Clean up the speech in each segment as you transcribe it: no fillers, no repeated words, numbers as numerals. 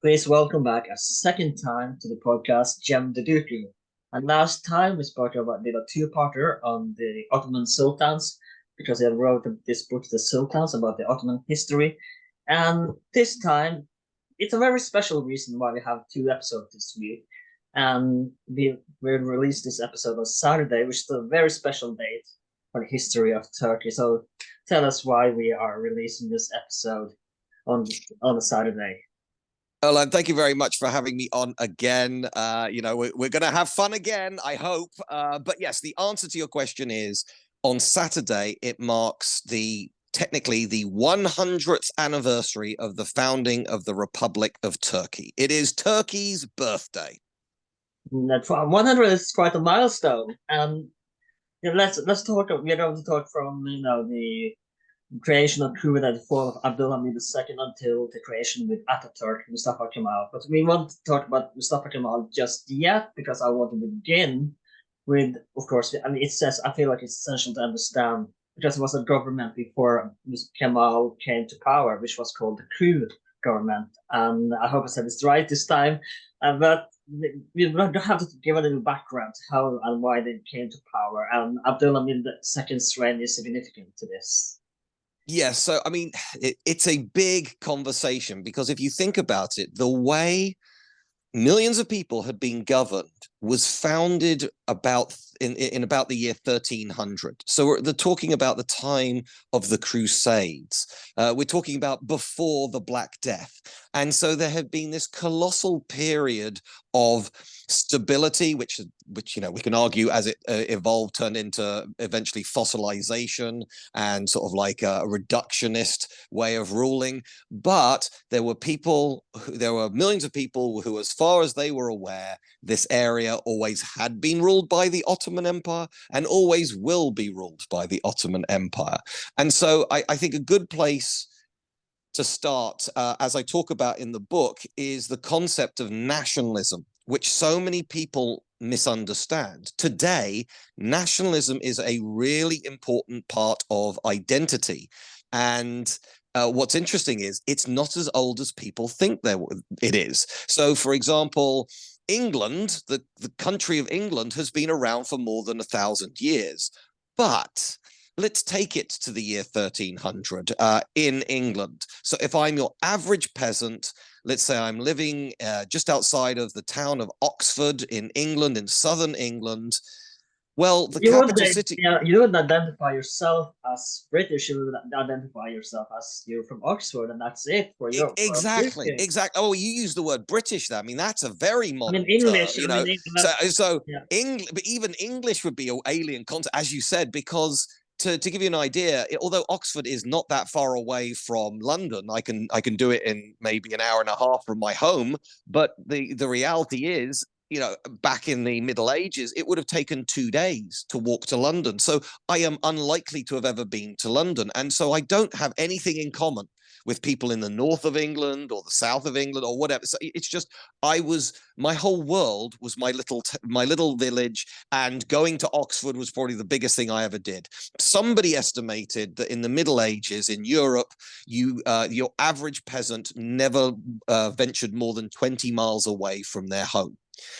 Please welcome back a second time to the podcast, Jem Duducu. And last time we spoke about did a two-parter on the Ottoman Sultans because he wrote this book, The Sultans, about the Ottoman history. And this time, it's a very special reason why we have two episodes this week. And we will release this episode on Saturday, which is a very special date for the history of Turkey. So tell us why we are releasing this episode on on a Saturday. Well, and thank you very much for having me on again. We're going to have fun again, I hope. But yes, the answer to your question is on Saturday, it marks technically the 100th anniversary of the founding of the Republic of Turkey. It is Turkey's birthday. That 100 is quite a milestone. And let's talk. We're going to talk from the creation of Kuwait at the fall of AbdhulAmhit II until the creation with Ataturk, Mustafa Kemal. But we want to talk about Mustafa Kemal just yet because I want to begin with, of course, I mean, I feel like it's essential to understand because it was a government before Kemal came to power, which was called the coup government. And I hope I said this right this time. But we have to give a little background to how and why they came to power. And AbdhulAmhit II's reign is significant to this. Yeah, so I mean, it's a big conversation because if you think about it, the way millions of people had been governed was founded in about the year 1300. So they're talking about the time of the Crusades. We're talking about before the Black Death. And so there had been this colossal period of stability, which we can argue as it evolved turned into eventually fossilization and sort of like a reductionist way of ruling. But there were millions of people who, as far as they were aware, this area always had been ruled by the Ottoman Empire and always will be ruled by the Ottoman Empire. And so I think a good place to start, as I talk about in the book, is the concept of nationalism, which so many people misunderstand. Today, nationalism is a really important part of identity. And what's interesting is it's not as old as people think it is. So, for example, England, the country of England, has been around for more than 1,000 years. But let's take it to the year 1300 in England. So if I'm your average peasant, let's say I'm living just outside of the town of Oxford in England, in southern England. Well, the capital city. Yeah, you wouldn't identify yourself as British. You would identify yourself as you're from Oxford, and that's it for you. Exactly. Oh, you use the word British there. I mean, that's a very modern English. term, but even English would be an alien concept, as you said, because to give you an idea, although Oxford is not that far away from London, I can do it in maybe an hour and a half from my home. But the reality is, back in the Middle Ages, it would have taken 2 days to walk to London. So I am unlikely to have ever been to London. And so I don't have anything in common with people in the north of England or the south of England or whatever. So it's just, my whole world was my little village, and going to Oxford was probably the biggest thing I ever did. Somebody estimated that in the Middle Ages in Europe, your average peasant never ventured more than 20 miles away from their home.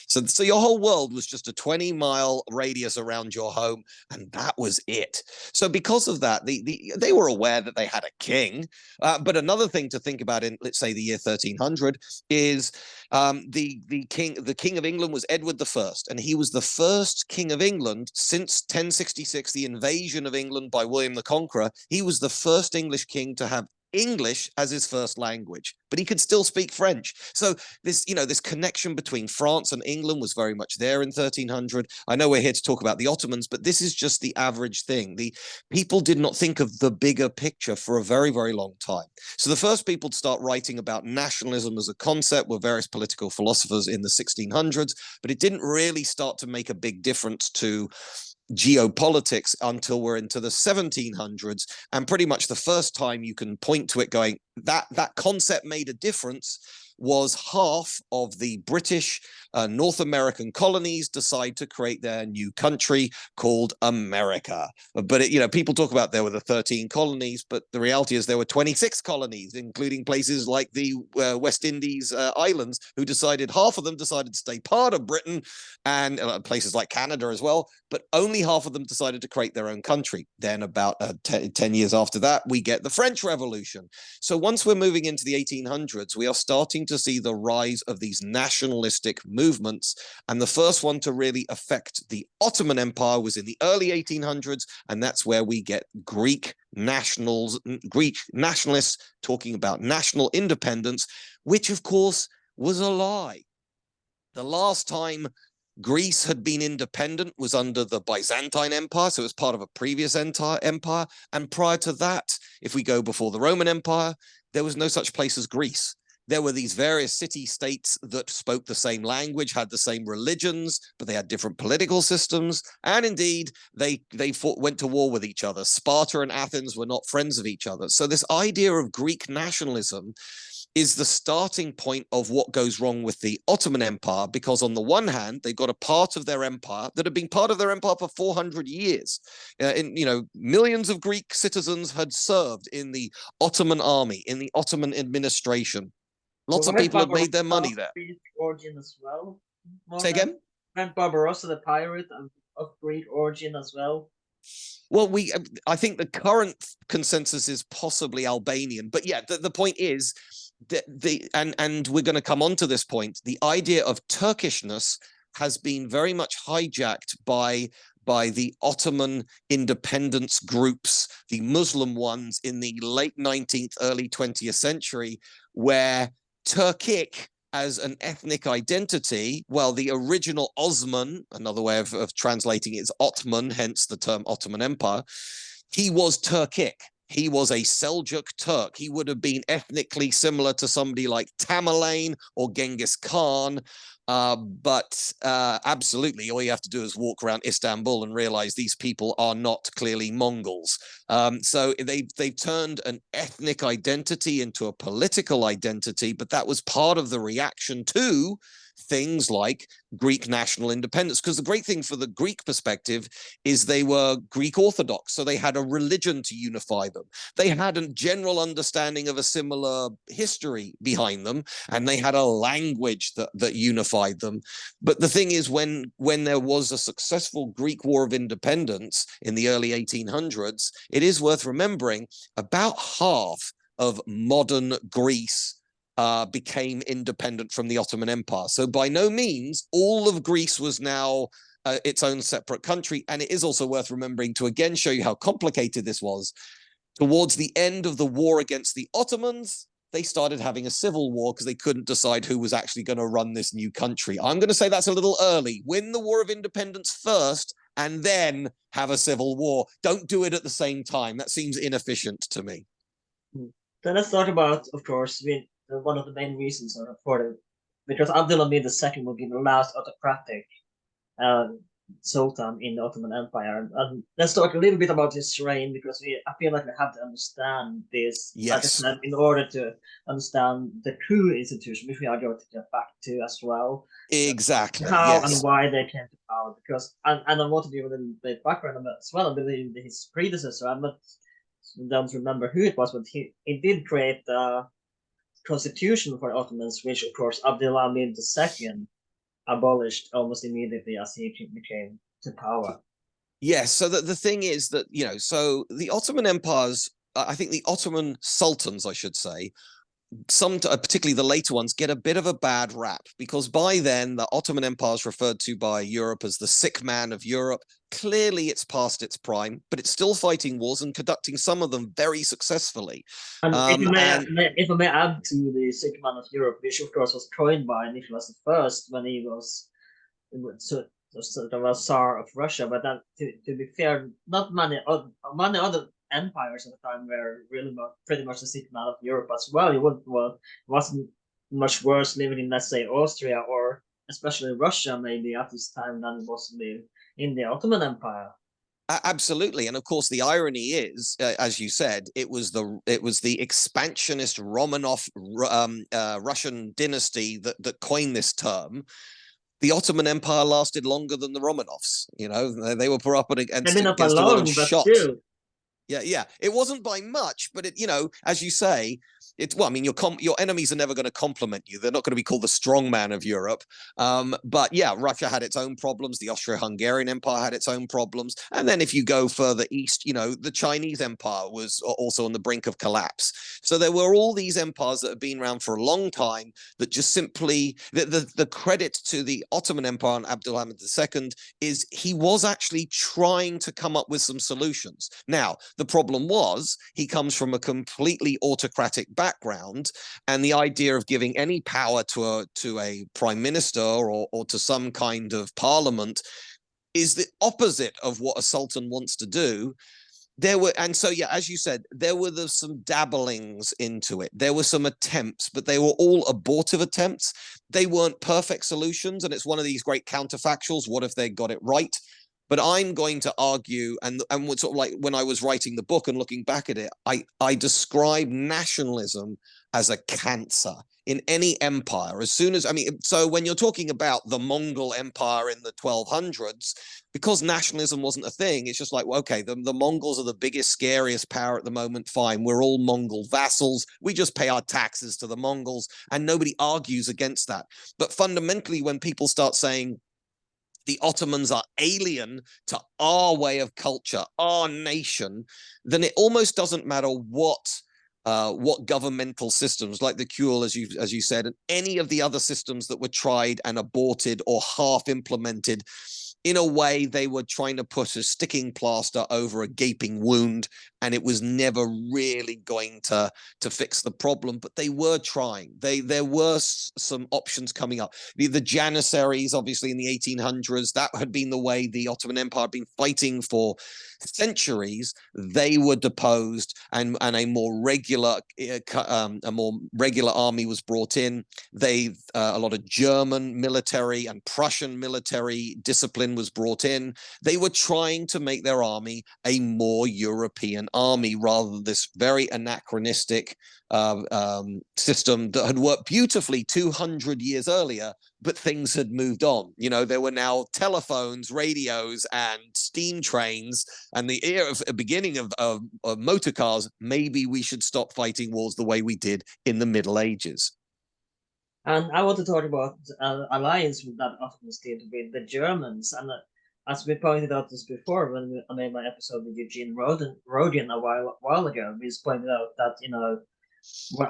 So your whole world was just a 20-mile radius around your home, and that was it. So because of that, they were aware that they had a king. But another thing to think about in, let's say, the year 1300 is the king of England was Edward I, and he was the first king of England since 1066, the invasion of England by William the Conqueror. He was the first English king to have English as his first language, but he could still speak French. So this connection between France and England was very much there in 1300. I know we're here to talk about the Ottomans, but this is just the average thing. The people did not think of the bigger picture for a very, very long time. So the first people to start writing about nationalism as a concept were various political philosophers in the 1600s, but it didn't really start to make a big difference to geopolitics until we're into the 1700s. And pretty much the first time you can point to it going, that concept made a difference was half of the British North American colonies decide to create their new country called America. But people talk about there were the 13 colonies, but the reality is there were 26 colonies, including places like the West Indies islands, who decided, half of them decided to stay part of Britain, and places like Canada as well, but only half of them decided to create their own country. Then about 10 years after that, we get the French Revolution. So once we're moving into the 1800s, we are starting to see the rise of these nationalistic movements. And the first one to really affect the Ottoman Empire was in the early 1800s. And that's where we get Greek nationalists talking about national independence, which of course was a lie. The last time Greece had been independent was under the Byzantine Empire, so it was part of a previous empire. And prior to that, if we go before the Roman Empire, there was no such place as Greece. There were these various city-states that spoke the same language, had the same religions, but they had different political systems. And indeed, they went to war with each other. Sparta and Athens were not friends of each other. So this idea of Greek nationalism is the starting point of what goes wrong with the Ottoman Empire, because on the one hand, they got a part of their empire that had been part of their empire for 400 years. Millions of Greek citizens had served in the Ottoman army, in the Ottoman administration. Lots of people had made their money there. Origin as well. Say again? And Barbarossa the pirate of Greek origin as well. Well, I think the current consensus is possibly Albanian, but yeah, the point is that and we're going to come on to this point. The idea of Turkishness has been very much hijacked by the Ottoman independence groups, the Muslim ones in the late 19th, early 20th century, where Turkic as an ethnic identity, well, the original Osman, another way of translating it is Ottoman, hence the term Ottoman Empire, he was Turkic. He was a Seljuk Turk. He would have been ethnically similar to somebody like Tamerlane or Genghis Khan. But absolutely, all you have to do is walk around Istanbul and realize these people are not clearly Mongols. So they've turned an ethnic identity into a political identity, but that was part of the reaction to things like Greek national independence. Because the great thing for the Greek perspective is they were Greek Orthodox, so they had a religion to unify them. They had a general understanding of a similar history behind them, and they had a language that unified them. But the thing is, when there was a successful Greek War of Independence in the early 1800s, it is worth remembering about half of modern Greece became independent from the Ottoman Empire. So by no means all of Greece was now its own separate country. And it is also worth remembering, to again show you how complicated this was, towards the end of the war against the Ottomans, they started having a civil war because they couldn't decide who was actually going to run this new country. I'm going to say that's a little early. Win the War of Independence first and then have a civil war. Don't do it at the same time. That seems inefficient to me. Then let's talk about, of course, one of the main reasons for it, because AbdhulAmhit II will be the last autocratic Sultan in the Ottoman Empire. And let's talk a little bit about his reign, because I feel like we have to understand this, yes, like I said, in order to understand the coup institution, which we are going to get back to as well. Exactly. How yes. and why they came to power. Because and I want to give a little bit background as well. I believe his predecessor, don't remember who it was, but he did create the constitution for the Ottomans, which of course AbdhulAmhit II abolished almost immediately as he became to power. Yes, so the thing is that, so the Ottoman empires, I think the Ottoman sultans, I should say, particularly the later ones, get a bit of a bad rap, because by then the Ottoman Empire is referred to by Europe as the sick man of Europe. Clearly it's past its prime, but it's still fighting wars and conducting some of them very successfully. And if I may add to the sick man of Europe, which of course was coined by Nicholas I when he was the Tsar of Russia. But then, to be fair, not many other empires at the time were really pretty much the sick man of Europe as well. It wasn't much worse living in, let's say, Austria or especially Russia maybe at this time than it was in the Ottoman Empire. Absolutely, and of course, the irony is, as you said, it was the expansionist Romanov Russian dynasty that coined this term. The Ottoman Empire lasted longer than the Romanovs. You know, they were put up Maybe not by against each other and long, but shot. still. Yeah. It wasn't by much, but it, you know, as you say, it's, well, I mean, your enemies are never going to compliment you. They're not going to be called the strong man of Europe. But yeah, Russia had its own problems. The Austro-Hungarian Empire had its own problems. And then if you go further east, you know, the Chinese Empire was also on the brink of collapse. So there were all these empires that have been around for a long time that just simply, the credit to the Ottoman Empire and AbdhulAmhit II is he was actually trying to come up with some solutions. Now, the problem was he comes from a completely autocratic background, and the idea of giving any power to a prime minister or to some kind of parliament is the opposite of what a sultan wants to do. And so, yeah, as you said, there were some dabblings into it. There were some attempts, but they were all abortive attempts. They weren't perfect solutions, and it's one of these great counterfactuals. What if they got it right? But I'm going to argue, and sort of like when I was writing the book and looking back at it, I describe nationalism as a cancer in any empire. As soon as, I mean, so when you're talking about the Mongol Empire in the 1200s, because nationalism wasn't a thing, it's just like, well, okay, the Mongols are the biggest, scariest power at the moment. Fine, we're all Mongol vassals. We just pay our taxes to the Mongols, and nobody argues against that. But fundamentally, when people start saying, the Ottomans are alien to our way of culture, our nation, then it almost doesn't matter what governmental systems, like the Kule, as you said, and any of the other systems that were tried and aborted or half implemented. In a way, they were trying to put a sticking plaster over a gaping wound, and it was never really going to fix the problem. But they were trying. There were some options coming up. The Janissaries, obviously, in the 1800s, that had been the way the Ottoman Empire had been fighting for centuries. They were deposed, and a more regular army was brought in. A lot of German military and Prussian military discipline was brought in. They were trying to make their army a more European army rather than this very anachronistic system that had worked beautifully 200 years earlier, but things had moved on. You know, there were now telephones, radios, and steam trains, and the beginning of motor cars. Maybe we should stop fighting wars the way we did in the Middle Ages. And I want to talk about alliance that Ottomans did with the Germans. And as we pointed out this before, when I made my episode with Eugene Rodian a while ago, we pointed out that, you know,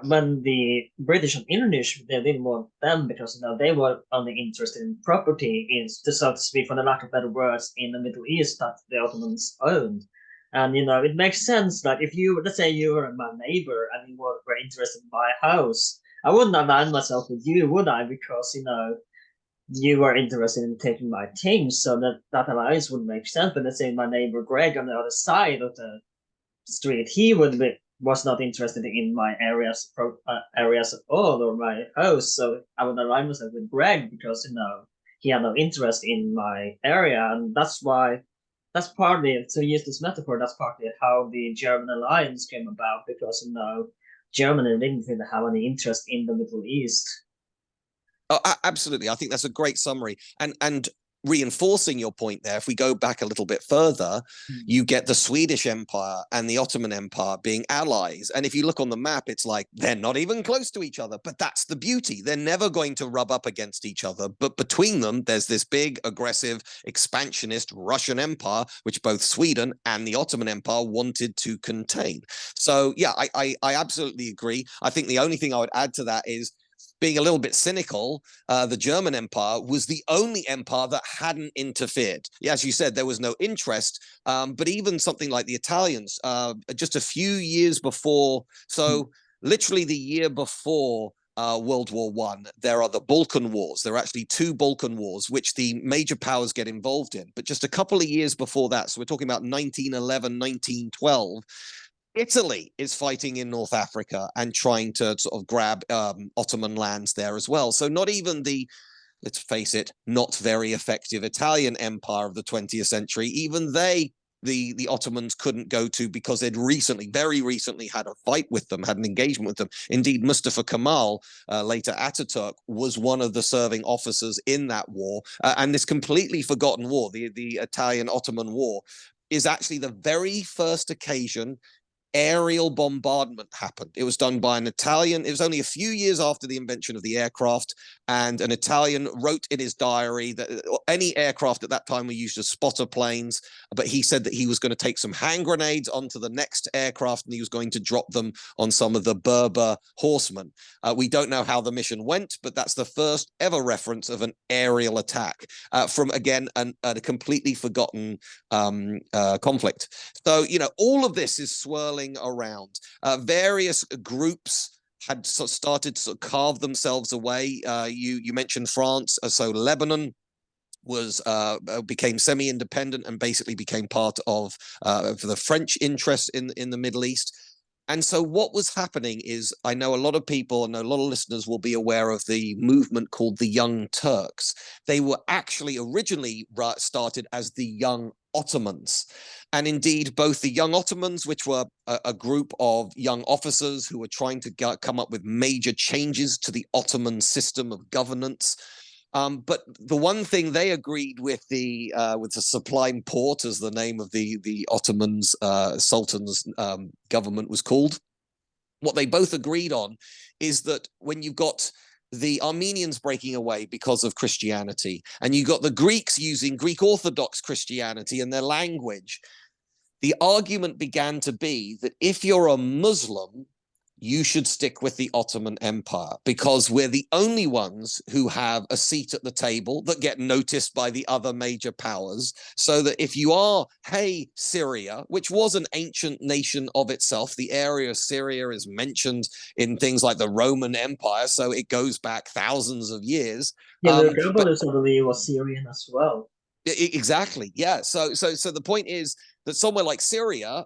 when the British and English, they didn't want them because, you know, they were only interested in property, in, so to speak, for the lack of better words, in the Middle East that the Ottomans owned. And, you know, it makes sense that if you, let's say you were my neighbor and you were interested in my house, I wouldn't align myself with you, would I? Because, you know, you were interested in taking my things, so that alliance would make sense. But let's say my neighbor Greg on the other side of the street, he was not interested in my areas at all, or my house. So I would align myself with Greg because, you know, he had no interest in my area, and that's partly, to use this metaphor, that's partly how the German alliance came about, because, you know, Germany didn't really have any interest in the Middle East. Oh, absolutely. I think that's a great summary. And reinforcing your point there, if we go back a little bit further, you get the Swedish Empire and the Ottoman Empire being allies. And if you look on the map, it's like they're not even close to each other. But that's the beauty. They're never going to rub up against each other. But between them, there's this big, aggressive, expansionist Russian Empire, which both Sweden and the Ottoman Empire wanted to contain. So, yeah, I absolutely agree. I think the only thing I would add to that is, being a little bit cynical, the German Empire was the only empire that hadn't interfered. Yeah, as you said, there was no interest, but even something like the Italians, just a few years before, so literally the year before World War I, there are the Balkan Wars. There are actually two Balkan Wars, which the major powers get involved in. But just a couple of years before that, so we're talking about 1911, 1912, Italy is fighting in North Africa and trying to sort of grab Ottoman lands there as well. So not even the, let's face it, not very effective Italian empire of the 20th century, even they the Ottomans couldn't go to because they'd very recently had a fight with them, had an engagement with them. Indeed, Mustafa Kemal, later Ataturk, was one of the serving officers in that war. And this completely forgotten war, the Italian-Ottoman War, is actually the very first occasion aerial bombardment happened. It was done by an Italian. It was only a few years after the invention of the aircraft, and an Italian wrote in his diary that any aircraft at that time were used as spotter planes, but he said that he was going to take some hand grenades onto the next aircraft and he was going to drop them on some of the Berber horsemen. We don't know how the mission went, but that's the first ever reference of an aerial attack from, again, a completely forgotten conflict. So, all of this is swirling around. Various groups had started to carve themselves away. You mentioned France, so Lebanon became semi-independent and basically became part of the French interest in the Middle East. And so what was happening is, I know a lot of people and a lot of listeners will be aware of the movement called the Young Turks. They were actually originally started as the Young Ottomans. And indeed, both the Young Ottomans, which were a group of young officers who were trying to come up with major changes to the Ottoman system of governance. But the one thing they agreed with the Sublime Porte, as the name of the Ottoman's Sultan's government was called, what they both agreed on is that when you've got the Armenians breaking away because of Christianity, and you got the Greeks using Greek Orthodox Christianity in their language, the argument began to be that if you're a Muslim, you should stick with the Ottoman Empire because we're the only ones who have a seat at the table that get noticed by the other major powers. So that if you are, hey, Syria, which was an ancient nation of itself, the area of Syria is mentioned in things like the Roman Empire, so it goes back thousands of years. Yeah, the Rebels, I believe, was Syrian as well. Exactly. Yeah. So the point is that somewhere like Syria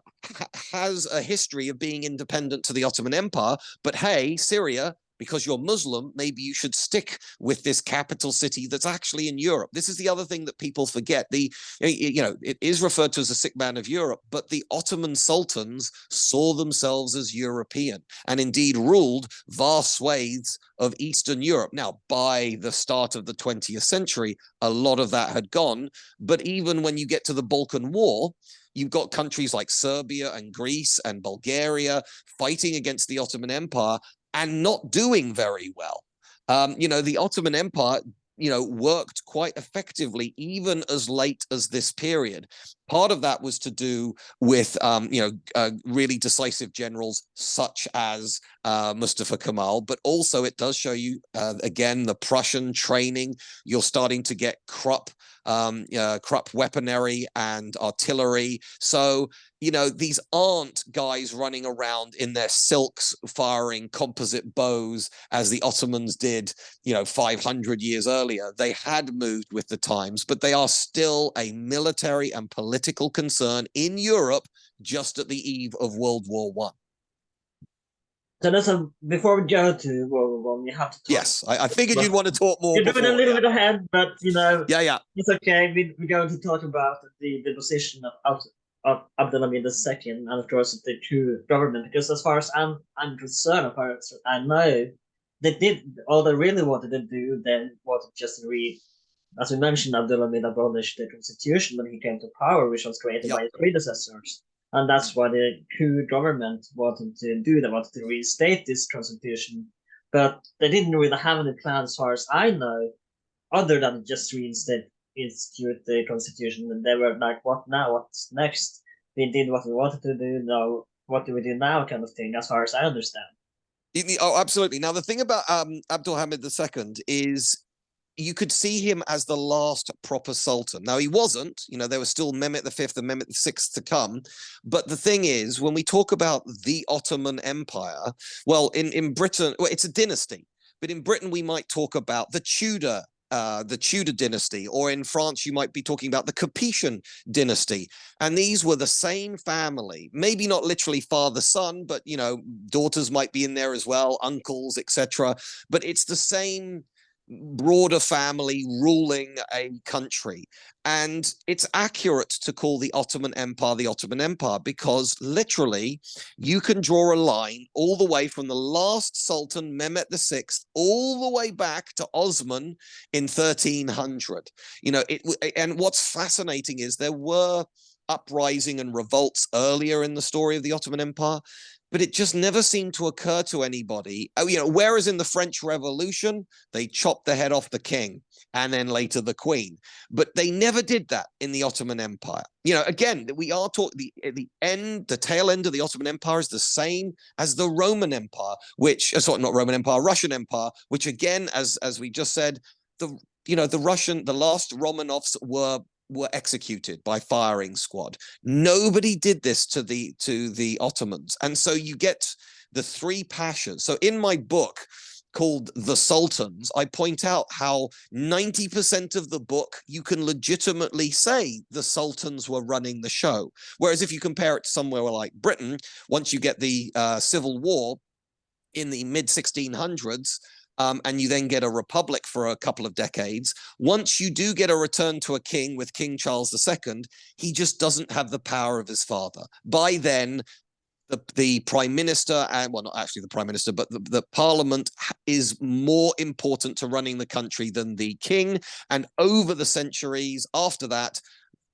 has a history of being independent to the Ottoman Empire. But hey, Syria, because you're Muslim, maybe you should stick with this capital city that's actually in Europe. This is the other thing that people forget. It is referred to as the sick man of Europe, but the Ottoman sultans saw themselves as European and indeed ruled vast swathes of Eastern Europe. Now, by the start of the 20th century, a lot of that had gone. But even when you get to the Balkan War, you've got countries like Serbia and Greece and Bulgaria fighting against the Ottoman Empire and not doing very well. The Ottoman Empire, worked quite effectively even as late as this period. Part of that was to do with, really decisive generals such as Mustafa Kemal, but also it does show you, again, the Prussian training. You're starting to get Krupp weaponry and artillery. So, these aren't guys running around in their silks firing composite bows as the Ottomans did, 500 years earlier. They had moved with the times, but they are still a military and political concern in Europe just at the eve of World War I. So before we go to World War I, we have to talk. Yes, I figured you'd want to talk more. You're doing a little bit ahead, but yeah, it's okay. We're going to talk about the position of AbdhulAmhit II and of course the coup government, because as far as I'm concerned, as far as I know, they did all they really wanted to do. They wanted just to as we mentioned, AbdhulAmhit abolished the constitution when he came to power, which was created by his predecessors. And that's what the coup government wanted to do. They wanted to reinstate this constitution. But they didn't really have any plans, as far as I know, other than just institute the constitution. And they were like, what now? What's next? We did what we wanted to do. Now, what do we do now? Kind of thing, as far as I understand. Oh, absolutely. Now, the thing about AbdhulAmhit II is you could see him as the last proper sultan. Now, he wasn't. There was still Mehmet V and Mehmet VI to come. But the thing is, when we talk about the Ottoman Empire, well, in Britain, well, it's a dynasty. But in Britain, we might talk about the Tudor dynasty, or in France, you might be talking about the Capetian dynasty. And these were the same family, maybe not literally father, son, but, daughters might be in there as well, uncles, etc. But it's the same broader family ruling a country. And it's accurate to call the Ottoman Empire because literally you can draw a line all the way from the last Sultan, Mehmet VI, all the way back to Osman in 1300. And what's fascinating is there were uprising and revolts earlier in the story of the Ottoman Empire, but it just never seemed to occur to anybody. Whereas in the French Revolution, they chopped the head off the king and then later the queen. But they never did that in the Ottoman Empire. Again, we are talking the tail end of the Ottoman Empire is the same as the Roman Empire, Russian Empire, which again, as we just said, the last Romanovs were executed by firing squad. Nobody did this to the Ottomans. And so you get the three pashas. So in my book called The Sultans, I point out how 90% of the book, you can legitimately say the Sultans were running the show. Whereas if you compare it to somewhere like Britain, once you get the Civil War in the mid-1600s, and you then get a republic for a couple of decades. Once you do get a return to a king with King Charles II, he just doesn't have the power of his father. By then, the prime minister, and well, not actually the prime minister, but the parliament is more important to running the country than the king. And over the centuries after that,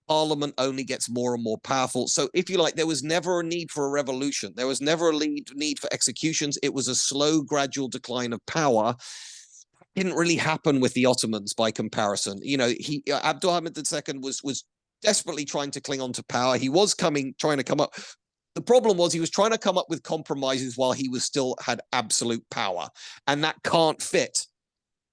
Parliament only gets more and more powerful. So if you like, there was never a need for a revolution. There was never a need for executions. It was a slow, gradual decline of power. Didn't really happen with the Ottomans by comparison. AbdhulAmhit II was desperately trying to cling on to power. He was trying to come up. The problem was he was trying to come up with compromises while he was still had absolute power. And that can't fit.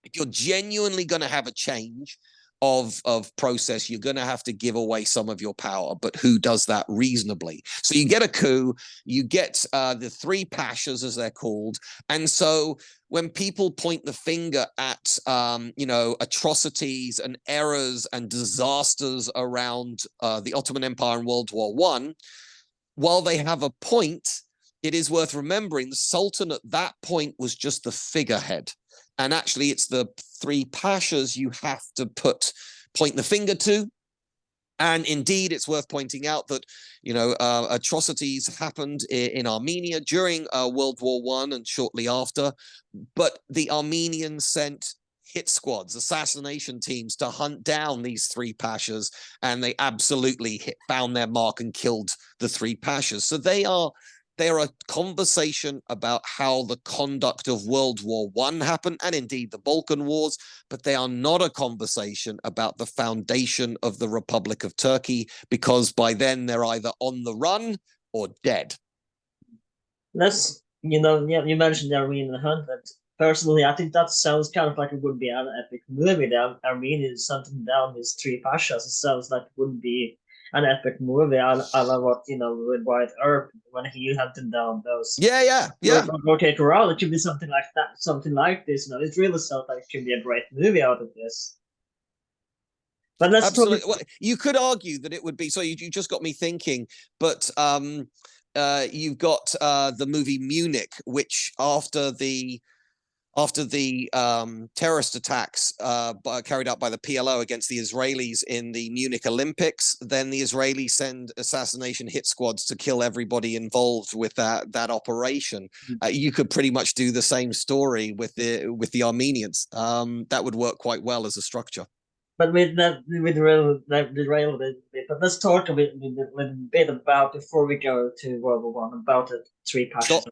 If you're genuinely going to have a change of process, you're going to have to give away some of your power, but who does that reasonably? So you get a coup, you get the three pashas, as they're called. And so when people point the finger at atrocities and errors and disasters around the Ottoman Empire in World War I, while they have a point, it is worth remembering the Sultan at that point was just the figurehead. And actually, it's the three pashas you have to point the finger to. And indeed, it's worth pointing out that, atrocities happened in Armenia during World War I and shortly after. But the Armenians sent hit squads, assassination teams to hunt down these three pashas. And they absolutely found their mark and killed the three pashas. So they are a conversation about how the conduct of World War I happened, and indeed the Balkan Wars, but they are not a conversation about the foundation of the Republic of Turkey, because by then they're either on the run or dead. You mentioned the Armenian hunt, but personally, I think that sounds kind of like it would be an epic movie. The Armenians hunting down these three pashas. It sounds like it would be an epic movie, I love what with Wyatt Earp when he hunted down those. Yeah. Rotate around. It should be something like that, something like this. It really sounds like it could be a great movie out of this. But let's absolutely. Well, you could argue that it would be. So you just got me thinking. But you've got the movie Munich, which after the terrorist attacks carried out by the PLO against the Israelis in the Munich Olympics, then the Israelis send assassination hit squads to kill everybody involved with that operation. You could pretty much do the same story with the Armenians. That would work quite well as a structure. But with the rail bit. But let's talk a bit about, before we go to World War I, about the three pashas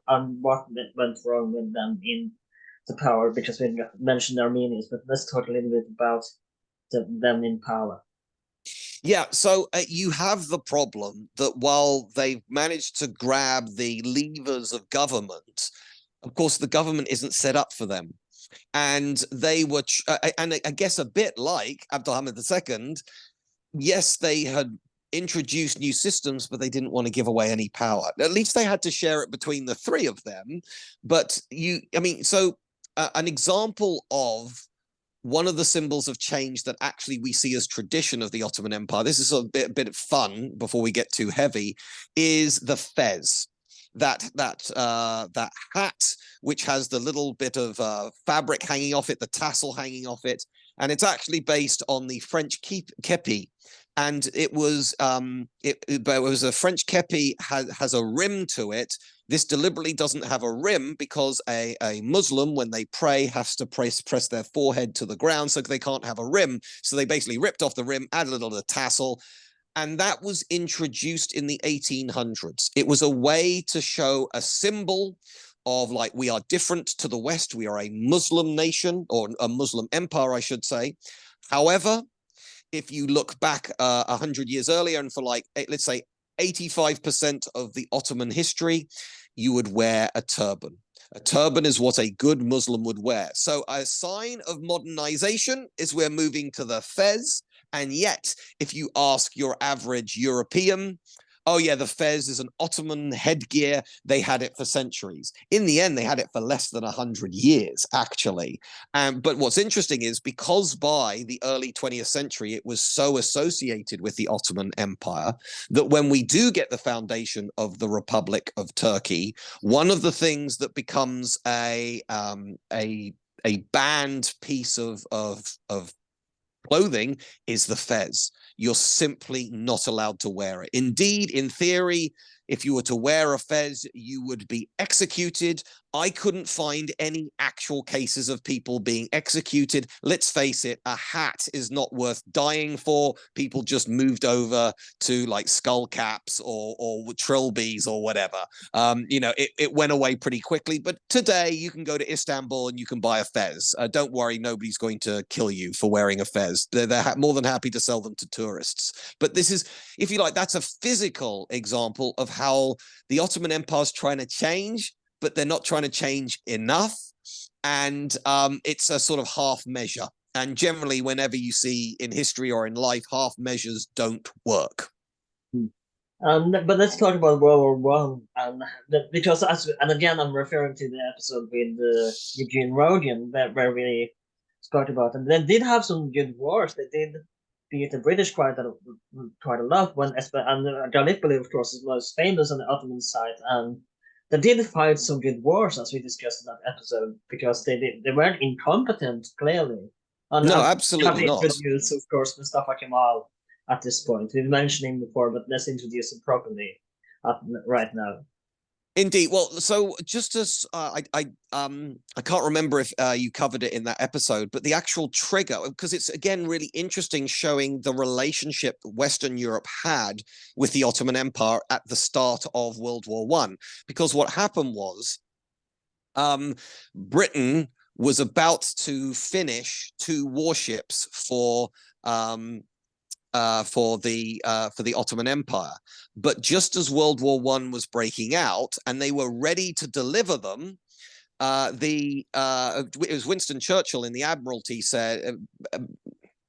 and what went wrong with them in the power, because we mentioned the Armenians. But let's talk a little bit about them in power. Yeah, so you have the problem that while they've managed to grab the levers of government, of course, the government isn't set up for them. And they were, and I guess a bit like AbdhulAmhit II, yes, they had introduced new systems, but they didn't want to give away any power. At least they had to share it between the three of them. But an example of one of the symbols of change that actually we see as tradition of the Ottoman Empire, this is a bit of fun before we get too heavy, is the fez. that hat, which has the little bit of fabric hanging off it, the tassel hanging off it, and it's actually based on the French kepi. And it was a French kepi has a rim to it. This deliberately doesn't have a rim because a Muslim, when they pray, has to press their forehead to the ground, so they can't have a rim. So they basically ripped off the rim, added a little of the tassel, and that was introduced in the 1800s. It was a way to show a symbol of, like, we are different to the West. We are a Muslim nation, or a Muslim empire, I should say. However, if you look back 100 years earlier, and for, like, let's say 85% of the Ottoman history, you would wear a turban. A turban is what a good Muslim would wear. So a sign of modernization is we're moving to the fez. And yet, if you ask your average European, oh yeah, the fez is an Ottoman headgear. They had it for centuries. In the end, they had it for less than 100 years, actually. But what's interesting is, because by the early 20th century, it was so associated with the Ottoman Empire, that when we do get the foundation of the Republic of Turkey, one of the things that becomes a banned piece of clothing is the fez. You're simply not allowed to wear it. Indeed, in theory, if you were to wear a fez, you would be executed. I couldn't find any actual cases of people being executed. Let's face it, a hat is not worth dying for. People just moved over to, like, skull caps or trilbies or whatever. It went away pretty quickly. But today you can go to Istanbul and you can buy a fez. Don't worry, nobody's going to kill you for wearing a fez. They're more than happy to sell them to tourists. But this is, if you like, that's a physical example of how the Ottoman Empire is trying to change, but they're not trying to change enough. And it's a sort of half measure. And generally, whenever you see in history or in life, half measures don't work. But let's talk about World War I, because and again, I'm referring to the episode with Eugene Rodian, where we spoke about, and they did have some good wars. They did beat the British quite a lot. And Gallipoli, of course, is most famous on the Ottoman side, and they did fight some good wars, as we discussed in that episode, because they weren't incompetent, clearly. And no, absolutely not. Not. Introduce, of course, Mustafa Kemal at this point. We've mentioned him before, but let's introduce him properly right now. Indeed. Well, so just as I can't remember if you covered it in that episode, but the actual trigger, because it's again really interesting, showing the relationship Western Europe had with the Ottoman Empire at the start of World War I. Because what happened was, Britain was about to finish 2 warships for the Ottoman Empire. But just as World War I was breaking out and they were ready to deliver them, it was Winston Churchill in the Admiralty said,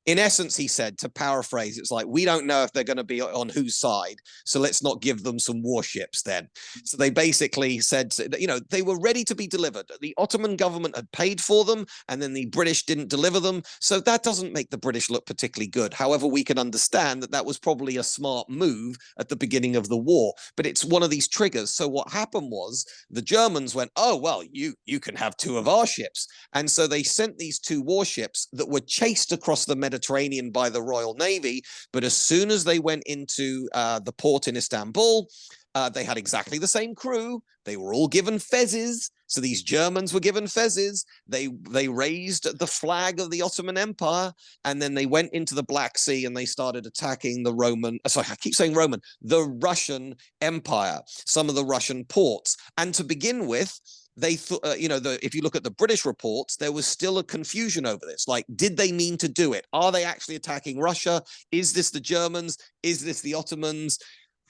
in essence, he said, to paraphrase, it's like, we don't know if they're going to be on whose side, so let's not give them some warships then. So they basically said that, they were ready to be delivered. The Ottoman government had paid for them, and then the British didn't deliver them. So that doesn't make the British look particularly good. However, we can understand that that was probably a smart move at the beginning of the war, but it's one of these triggers. So what happened was the Germans went, oh, well, you can have 2 of our ships. And so they sent these 2 warships that were chased across the Mediterranean by the Royal Navy. But as soon as they went into the port in Istanbul, they had exactly the same crew. They were all given fezes. So these Germans were given fezes. They raised the flag of the Ottoman Empire, and then they went into the Black Sea and they started attacking the the Russian Empire, some of the Russian ports. And to begin with, they thought, if you look at the British reports, there was still a confusion over this. Like, did they mean to do it? Are they actually attacking Russia? Is this the Germans? Is this the Ottomans?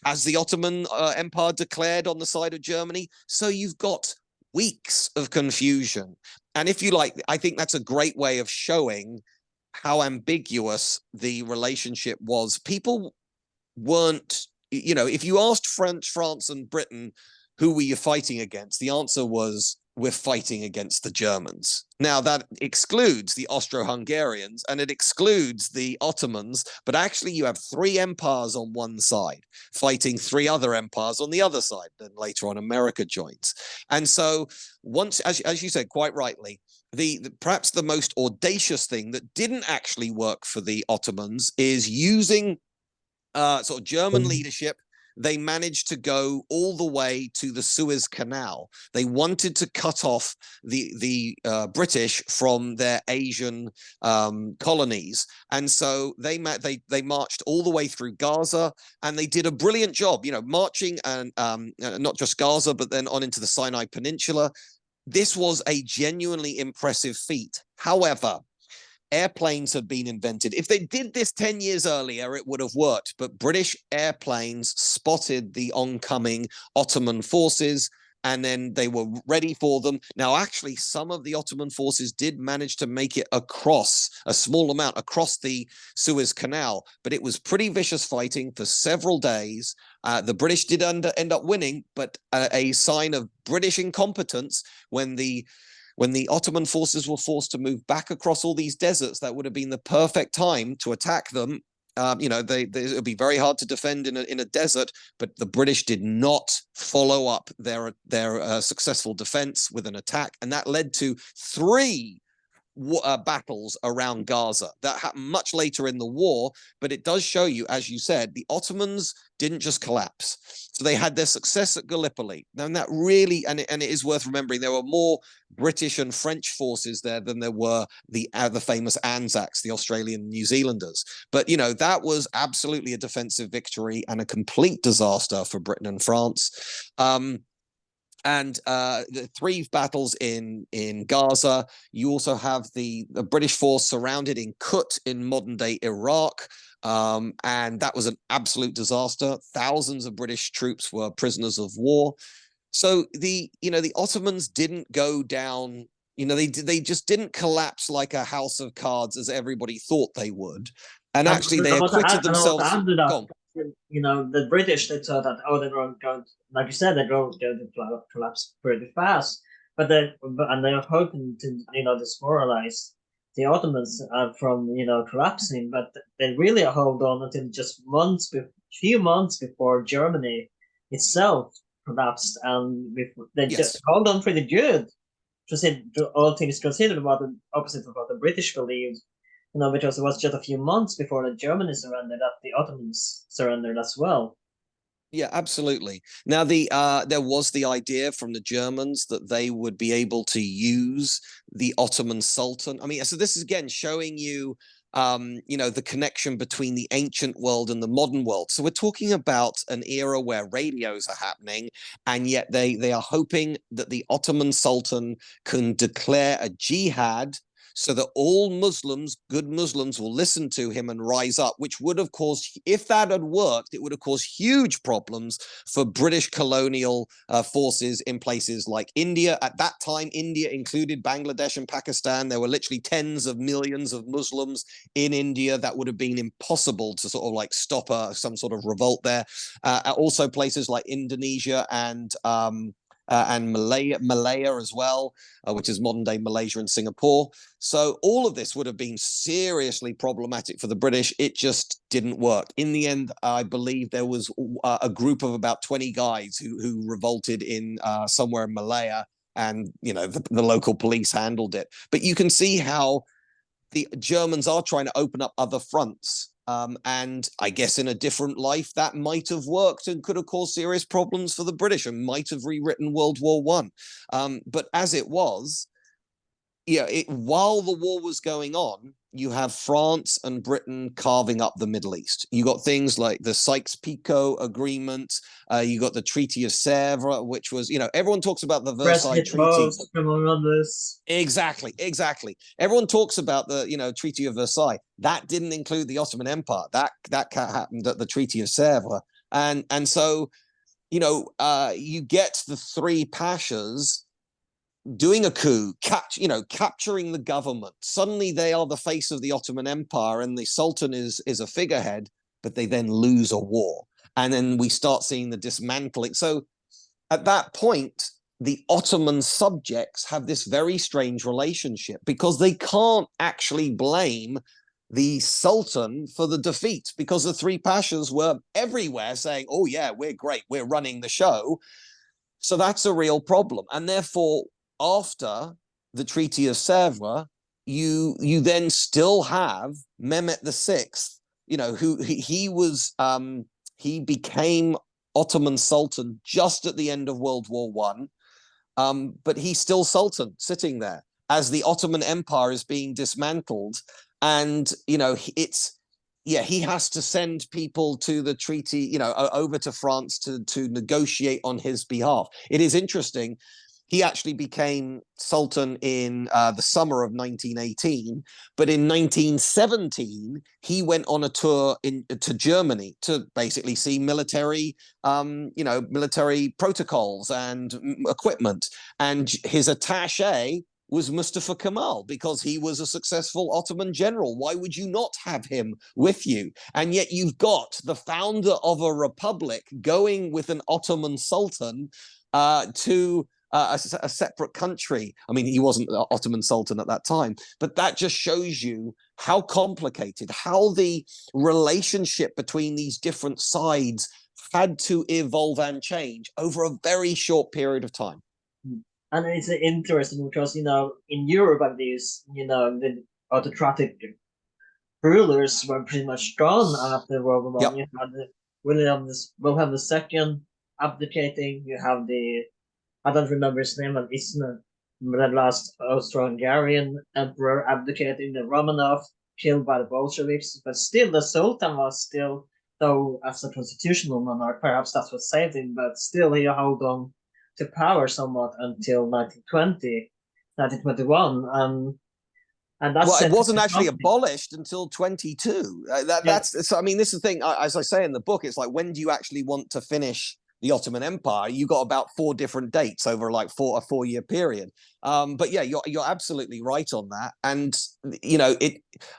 Has the Ottoman Empire declared on the side of Germany? So you've got weeks of confusion. And if you like, I think that's a great way of showing how ambiguous the relationship was. People weren't, if you asked France and Britain, who were you fighting against? The answer was we're fighting against the Germans. Now, that excludes the Austro-Hungarians and it excludes the Ottomans, but actually you have 3 empires on one side fighting 3 other empires on the other side. Then later on, America joins. And so once, as you said quite rightly, perhaps the most audacious thing that didn't actually work for the Ottomans is using sort of German leadership. They managed to go all the way to the Suez Canal. They wanted to cut off the British from their Asian colonies, and so they marched all the way through Gaza, and they did a brilliant job, marching and not just Gaza, but then on into the Sinai Peninsula. This was a genuinely impressive feat. However, airplanes had been invented. If they did this 10 years earlier, it would have worked. But British airplanes spotted the oncoming Ottoman forces, and then they were ready for them. Now, actually, some of the Ottoman forces did manage to make it across, a small amount, across the Suez Canal. But it was pretty vicious fighting for several days. The British did end up winning, but a sign of British incompetence when the Ottoman forces were forced to move back across all these deserts. That would have been the perfect time to attack them. It would be very hard to defend in a desert, but the British did not follow up their successful defense with an attack, and that led to 3 battles around Gaza. That happened much later in the war, but it does show you, as you said, the Ottomans didn't just collapse. So they had their success at Gallipoli. And that really, and it is worth remembering, there were more British and French forces there than there were the famous Anzacs, the Australian New Zealanders. But, that was absolutely a defensive victory and a complete disaster for Britain and France. And the 3 battles in Gaza. You also have the British force surrounded in Kut in modern-day Iraq, and that was an absolute disaster. Thousands of British troops were prisoners of war. So the Ottomans didn't go down. They just didn't collapse like a house of cards as everybody thought they would. And actually, they acquitted themselves. The British, they thought that, they were going, like you said, they're going to collapse pretty fast. But they are hoping to, demoralize the Ottomans from, collapsing. But they really hold on until just few months before Germany itself collapsed, and they just hold on pretty good. All things considered, about the opposite of what the British believed. Because it was just a few months before the Germany surrendered that the Ottomans surrendered as well. Yeah, absolutely. Now, there was the idea from the Germans that they would be able to use the Ottoman Sultan. I mean, so this is again showing you, the connection between the ancient world and the modern world. So we're talking about an era where radios are happening, and yet they are hoping that the Ottoman Sultan can declare a jihad, so that all Muslims, good Muslims, will listen to him and rise up, which would have caused, if that had worked, it would have caused huge problems for British colonial forces in places like India. At that time, India included Bangladesh and Pakistan. There were literally tens of millions of Muslims in India. That would have been impossible to sort of like stop some sort of revolt there. Also places like Indonesia and Malaya as well, which is modern-day Malaysia and Singapore. So all of this would have been seriously problematic for the British. It just didn't work. In the end, I believe there was a group of about 20 guys who revolted in somewhere in Malaya, and the local police handled it. But you can see how the Germans are trying to open up other fronts. And I guess in a different life, that might have worked and could have caused serious problems for the British and might have rewritten World War I. But as it was, while the war was going on, you have France and Britain carving up the Middle East. You got things like the Sykes-Picot Agreement. You got the Treaty of Sèvres, which was, everyone talks about the Versailles Treaty. Exactly. Everyone talks about the, Treaty of Versailles. That didn't include the Ottoman Empire. That happened at the Treaty of Sèvres. And so, you get the 3 pashas doing a coup, capturing the government. Suddenly they are the face of the Ottoman Empire, and the Sultan is a figurehead, but they then lose a war. And then we start seeing the dismantling. So at that point, the Ottoman subjects have this very strange relationship because they can't actually blame the Sultan for the defeat, because the three pashas were everywhere saying, oh yeah, we're great, we're running the show. So that's a real problem. And therefore, after the Treaty of Sèvres, you then still have Mehmet VI, who he became Ottoman Sultan just at the end of World War One. But he's still Sultan sitting there as the Ottoman Empire is being dismantled. And, he has to send people to the treaty, over to France to negotiate on his behalf. It is interesting. He actually became Sultan in the summer of 1918, but in 1917, he went on a tour to Germany to basically see military, military protocols and equipment. And his attaché was Mustafa Kemal, because he was a successful Ottoman general. Why would you not have him with you? And yet you've got the founder of a republic going with an Ottoman Sultan to a separate country. I mean, he wasn't the Ottoman Sultan at that time, but that just shows you how complicated, how the relationship between these different sides had to evolve and change over a very short period of time. And it's interesting because, in Europe, at least, the autocratic rulers were pretty much gone after World War One. Yep. You had Wilhelm II abdicating. You have I don't remember his name, but it's the last Austro-Hungarian emperor abdicating, the Romanov killed by the Bolsheviks. But still, the Sultan was still, though as a constitutional monarch, perhaps that's what saved him, but still he held on to power somewhat until 1920, 1921. And that's well, it wasn't actually abolished until 22. That's so. I mean, this is the thing. As I say in the book, it's like, when do you actually want to finish the Ottoman Empire? You got about 4 different dates over like a 4-year period. But yeah, you're absolutely right on that. And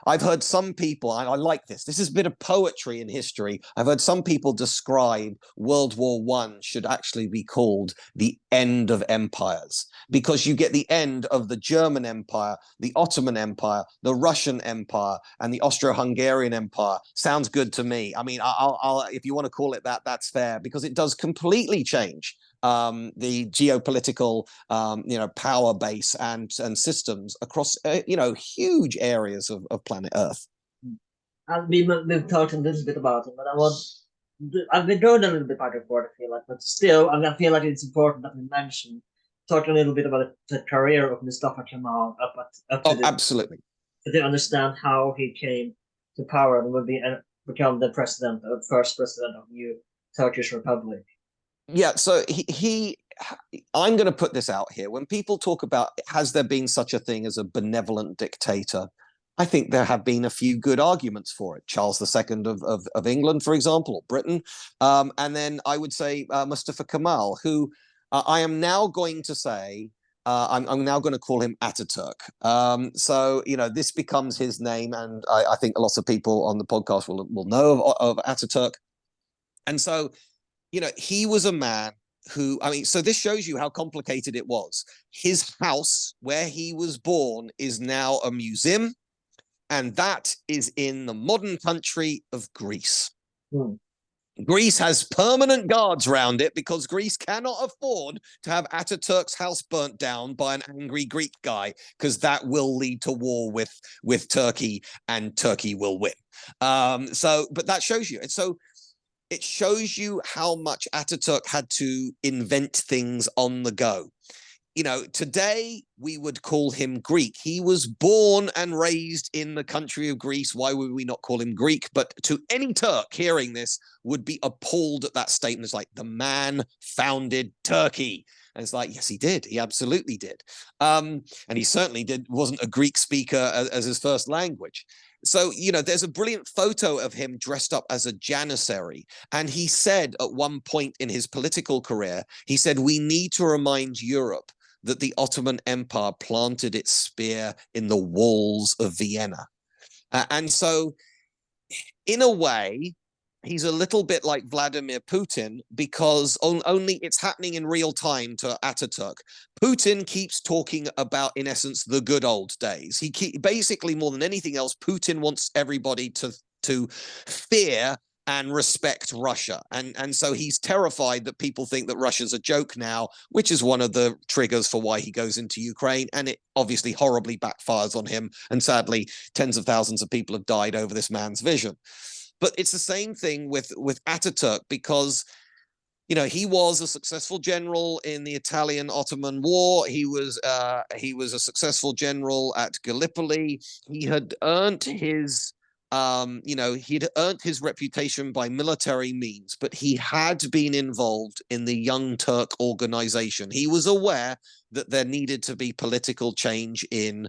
I've heard some people, and I like this. This is a bit of poetry in history. I've heard some people describe World War One should actually be called the end of empires, because you get the end of the German Empire, the Ottoman Empire, the Russian Empire, and the Austro-Hungarian Empire. Sounds good to me. I mean, I'll if you want to call it that, that's fair, because it does completely change the geopolitical, power base and systems across, huge areas of planet Earth. And we've talked a little bit about it, but I've been going a little bit back and forth, I feel like, but still, I feel like it's important that we mention, talk a little bit about the career of Mustafa Kemal absolutely, to understand how he came to power and would become the first president of the new Turkish Republic. Yeah, so I'm going to put this out here. When people talk about, has there been such a thing as a benevolent dictator, I think there have been a few good arguments for it. Charles II of England, for example, or Britain. And then I would say Mustafa Kemal, who I am now going to say, I'm now going to call him Ataturk. So, this becomes his name, and I think lots of people on the podcast will know of Ataturk. And so, he was a man who, so this shows you how complicated it was. His house where he was born is now a museum, and that is in the modern country of Greece. Greece has permanent guards around it because Greece cannot afford to have Ataturk's house burnt down by an angry Greek guy, because that will lead to war with Turkey, and Turkey will win. But that shows you. And so it shows you how much Ataturk had to invent things on the go. Today we would call him Greek. He was born and raised in the country of Greece. Why would we not call him Greek? But to any Turk hearing this would be appalled at that statement. It's like, the man founded Turkey. And it's like, yes, he did. He absolutely did. And he certainly wasn't a Greek speaker as his first language. So, there's a brilliant photo of him dressed up as a janissary. And he said at one point in his political career, he said, we need to remind Europe that the Ottoman Empire planted its spear in the walls of Vienna. And so, in a way, he's a little bit like Vladimir Putin, because only it's happening in real time to Ataturk. Putin keeps talking about, in essence, the good old days. Basically, more than anything else, Putin wants everybody to fear and respect Russia. And so he's terrified that people think that Russia's a joke now, which is one of the triggers for why he goes into Ukraine. And it obviously horribly backfires on him. And sadly, tens of thousands of people have died over this man's vision. But it's the same thing with Ataturk, because he was a successful general in the Italian-Ottoman War. He was a successful general at Gallipoli. He had earned his he'd earned his reputation by military means, but he had been involved in the Young Turk organization. He was aware that there needed to be political change in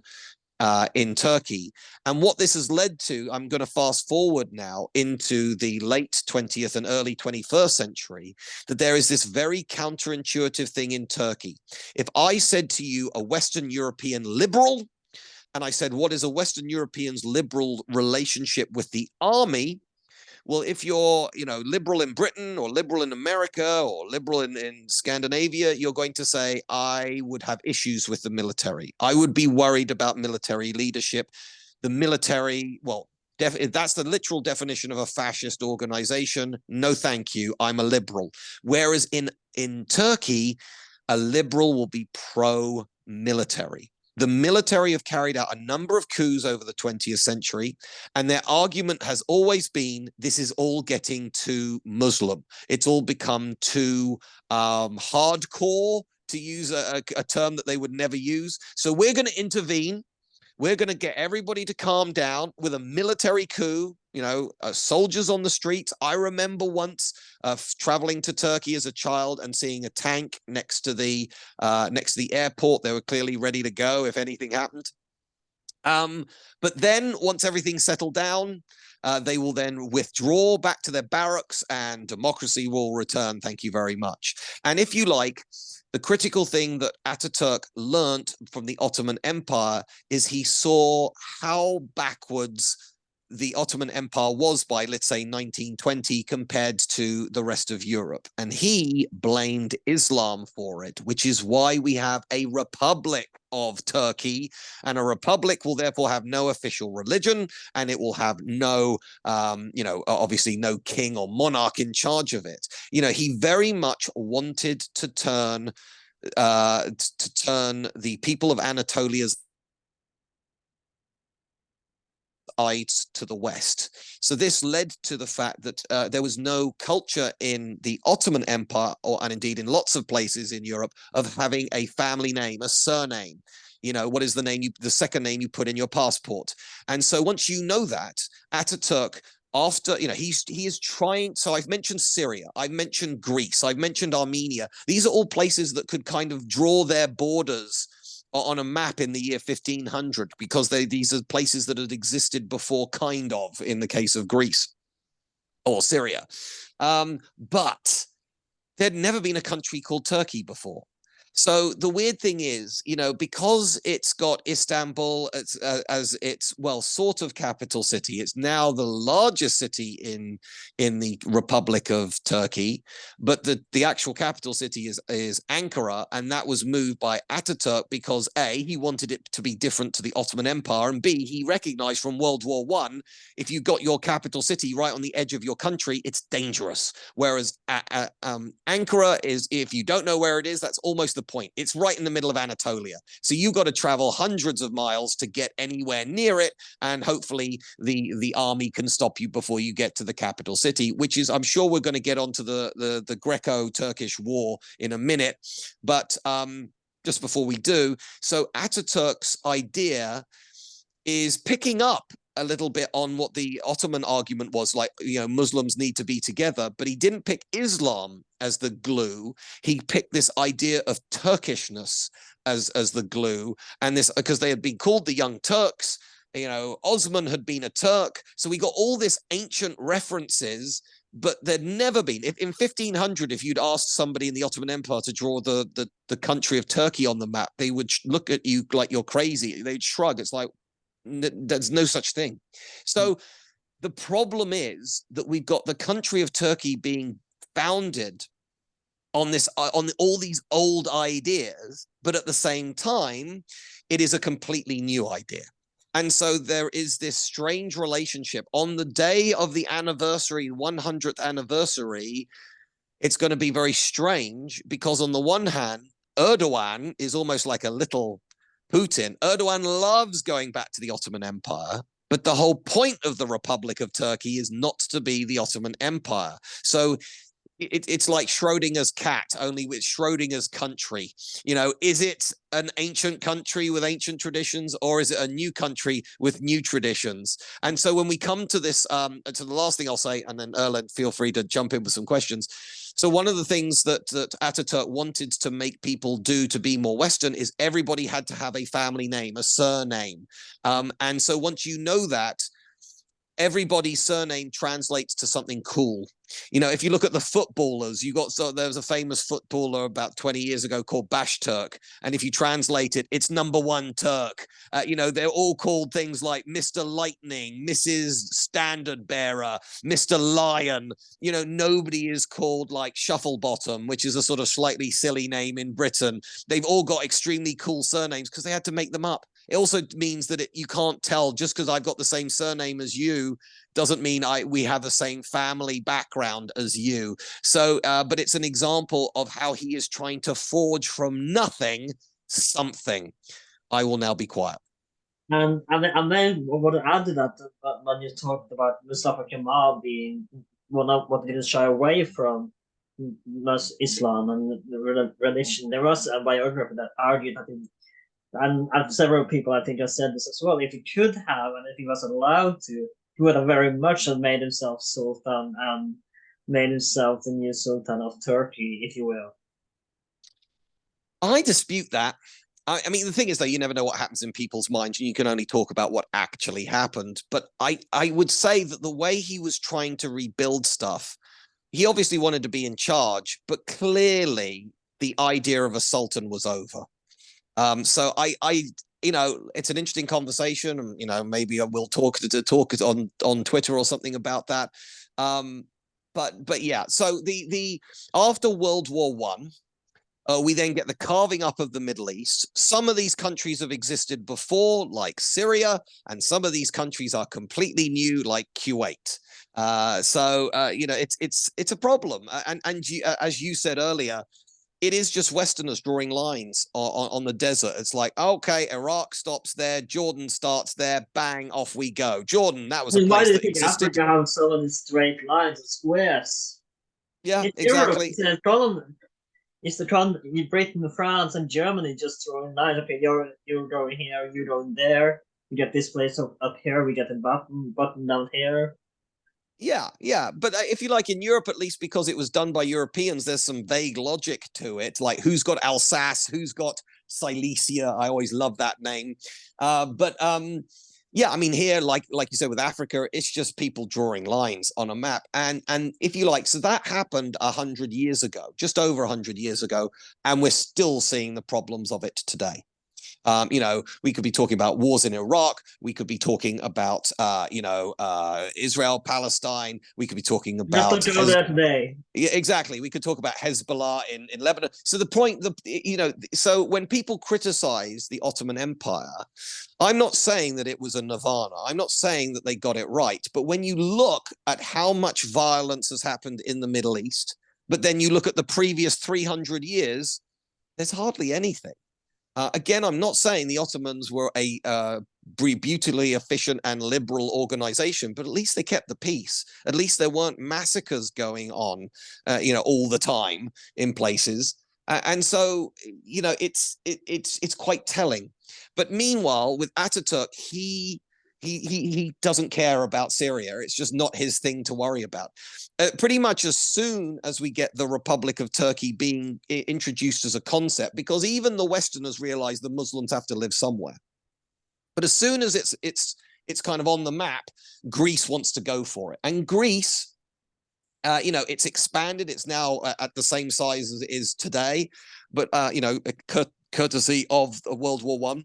Turkey. And what this has led to, I'm going to fast forward now into the late 20th and early 21st century, that there is this very counterintuitive thing in Turkey. If I said to you a Western European liberal, and I said, what is a Western European's liberal relationship with the army? Well, if you're, liberal in Britain or liberal in America or liberal in Scandinavia, you're going to say, I would have issues with the military. I would be worried about military leadership. The military, well, that's the literal definition of a fascist organization. No, thank you. I'm a liberal. Whereas in Turkey, a liberal will be pro-military. The military have carried out a number of coups over the 20th century, and their argument has always been, this is all getting too Muslim. It's all become too hardcore, to use a term that they would never use. So we're going to intervene. We're going to get everybody to calm down with a military coup, soldiers on the streets. I remember once traveling to Turkey as a child and seeing a tank next to the airport. They were clearly ready to go if anything happened. But then once everything settled down, they will then withdraw back to their barracks and democracy will return. Thank you very much. And if you like, the critical thing that Ataturk learnt from the Ottoman Empire is he saw how backwards the Ottoman Empire was by, let's say, 1920 compared to the rest of Europe. And he blamed Islam for it, which is why we have a republic of Turkey. And a republic will therefore have no official religion, and it will have no, obviously no king or monarch in charge of it. He very much wanted to turn the people of Anatolia's eyes to the West. So this led to the fact that there was no culture in the Ottoman Empire, and indeed in lots of places in Europe, of having a family name, a surname. What is the name the second name you put in your passport? And so once you know that, Ataturk, after, he is trying. So I've mentioned Syria, I've mentioned Greece, I've mentioned Armenia. These are all places that could kind of draw their borders on a map in the year 1500, because these are places that had existed before, kind of, in the case of Greece or Syria. But there'd never been a country called Turkey before. So the weird thing is, because it's got Istanbul as its, sort of capital city, it's now the largest city in the Republic of Turkey, but the actual capital city is Ankara, and that was moved by Ataturk because A, he wanted it to be different to the Ottoman Empire, and B, he recognized from World War I, if you got your capital city right on the edge of your country, it's dangerous. Whereas Ankara is, if you don't know where it is, that's almost the point. It's right in the middle of Anatolia. So you've got to travel hundreds of miles to get anywhere near it. And hopefully the army can stop you before you get to the capital city, which is, I'm sure we're going to get onto the Greco-Turkish war in a minute. But just before we do, so Ataturk's idea is picking up a little bit on what the Ottoman argument was, like, Muslims need to be together, but he didn't pick Islam as the glue. He picked this idea of Turkishness as the glue, and this because they had been called the Young Turks. Osman had been a Turk, so we got all this ancient references, but there'd never been. If in 1500, if you'd asked somebody in the Ottoman Empire to draw the country of Turkey on the map, they would look at you like you're crazy. They'd shrug. It's like, there's no such thing. So The problem is that we've got the country of Turkey being founded on this, on all these old ideas, but at the same time, it is a completely new idea. And so there is this strange relationship. On the day of the anniversary, 100th anniversary, it's going to be very strange because on the one hand, Erdogan is almost like a little Putin. Erdogan loves going back to the Ottoman Empire, but the whole point of the Republic of Turkey is not to be the Ottoman Empire. So it's like Schrodinger's cat, only with Schrodinger's country. You know, is it an ancient country with ancient traditions, or is it a new country with new traditions? And so when we come to this, to the last thing I'll say, and then Erlen, feel free to jump in with some questions. So one of the things that Ataturk wanted to make people do to be more Western is everybody had to have a family name, a surname. And so once you know that, everybody's surname translates to something cool. You know, if you look at the footballers, there was a famous footballer about 20 years ago called Bashturk, and if you translate it, it's number one Turk. You know, they're all called things like Mr. Lightning, Mrs. Standard Bearer, Mr. Lion. You know, nobody is called like Shufflebottom, which is a sort of slightly silly name in Britain. They've all got extremely cool surnames because they had to make them up. It also means that you can't tell, just because I've got the same surname as you doesn't mean we have the same family background as you. So, but it's an example of how he is trying to forge from nothing something. I will now be quiet. And then what I add to that, when you talked about Mustafa Kemal being one of what didn't shy away from Islam and religion, there was a biographer that argued that and several people I think have said this as well. If he could have, and if he was allowed to, he would have very much have made himself Sultan and made himself the new Sultan of Turkey, if you will. I dispute that. I mean, the thing is, though, you never know what happens in people's minds, and you can only talk about what actually happened. But I would say that the way he was trying to rebuild stuff, he obviously wanted to be in charge, but clearly the idea of a sultan was over. So you know, it's an interesting conversation, and you know, maybe I will talk on Twitter or something about that. But yeah, so the after World War One, we then get the carving up of the Middle East. Some of these countries have existed before, like Syria, and some of these countries are completely new, like Kuwait. So you know, it's a problem, and as you said earlier, it is just Westerners drawing lines on the desert. It's like, okay, Iraq stops there, Jordan starts there, bang, off we go. Jordan, that was a place that existed. Africa have so many straight lines and squares? Yeah, In exactly. Europe, it's the economy. Britain, France, and Germany just throwing lines. Okay, you're going here, you're going there. We get this place up here. We get the button down here. Yeah. But if you like, in Europe, at least because it was done by Europeans, there's some vague logic to it. Like who's got Alsace, who's got Silesia. I always love that name. Yeah, I mean, here, like you said with Africa, it's just people drawing lines on a map. And if you like, so that happened 100 years ago, just over 100 years ago, and we're still seeing the problems of it today. You know, we could be talking about wars in Iraq. We could be talking about, Israel, Palestine. We could be talking about. Let's talk about that today. Yeah, exactly. We could talk about Hezbollah in Lebanon. So the point, so when people criticize the Ottoman Empire, I'm not saying that it was a nirvana. I'm not saying that they got it right. But when you look at how much violence has happened in the Middle East, but then you look at the previous 300 years, there's hardly anything. Again, I'm not saying the Ottomans were a brutally efficient and liberal organization, but at least they kept the peace. At least there weren't massacres going on, all the time in places. And so, you know, it's quite telling. But meanwhile, with Ataturk, he doesn't care about Syria. It's just not his thing to worry about. Pretty much as soon as we get the Republic of Turkey being introduced as a concept, because even the Westerners realize the Muslims have to live somewhere. But as soon as it's kind of on the map, Greece wants to go for it. And Greece, it's expanded. It's now at the same size as it is today. But, courtesy of World War One.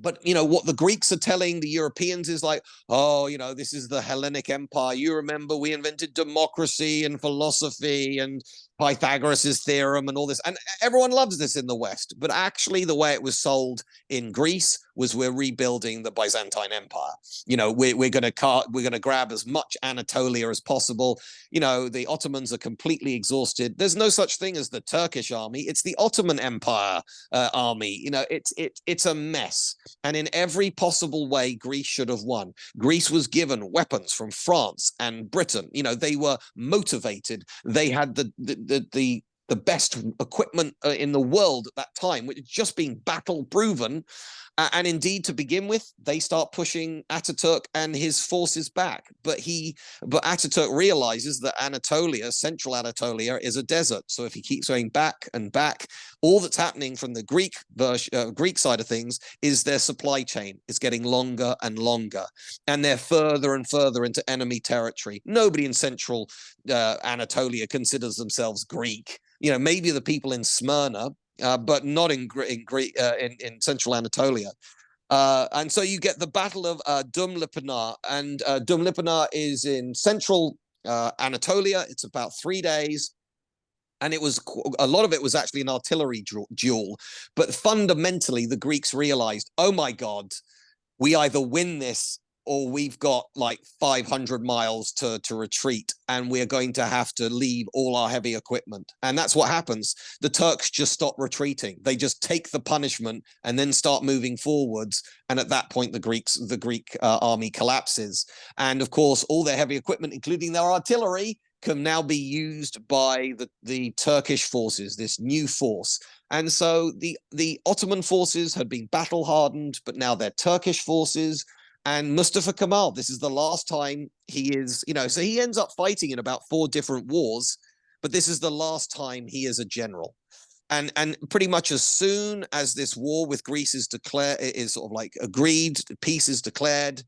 But what the Greeks are telling the Europeans is like, oh, this is the Hellenic Empire. You remember we invented democracy and philosophy and Pythagoras' theorem and all this. And everyone loves this in the West. But actually, the way it was sold in Greece was we're rebuilding the Byzantine Empire. We're gonna grab as much Anatolia as possible. The Ottomans are completely exhausted. There's no such thing as the Turkish army. It's the Ottoman Empire army. It's a mess. And in every possible way, Greece should have won. Greece was given weapons from France and Britain. They were motivated. They had the best equipment in the world at that time, which had just been battle proven. And indeed, to begin with, they start pushing Ataturk and his forces back. But Ataturk realizes that Anatolia, central Anatolia, is a desert. So if he keeps going back and back, all that's happening from the Greek side of things is their supply chain is getting longer and longer, and they're further and further into enemy territory. Nobody in central Anatolia considers themselves Greek. Maybe the people in Smyrna, but not in central Anatolia. And so you get the Battle of Dumlupınar, and Dumlupınar is in central Anatolia. It's about 3 days. And a lot of it was actually an artillery duel. But fundamentally, the Greeks realized, oh my God, we either win this or we've got like 500 miles to retreat, and we're going to have to leave all our heavy equipment. And that's what happens. The Turks just stop retreating. They just take the punishment and then start moving forwards. And at that point, the Greek army collapses. And of course, all their heavy equipment, including their artillery, can now be used by the Turkish forces, this new force. And so the Ottoman forces had been battle hardened, but now they're Turkish forces. And Mustafa Kemal, this is the last time he is, so he ends up fighting in about 4 different wars, but this is the last time he is a general. And pretty much as soon as this war with Greece is sort of like agreed, peace is declared,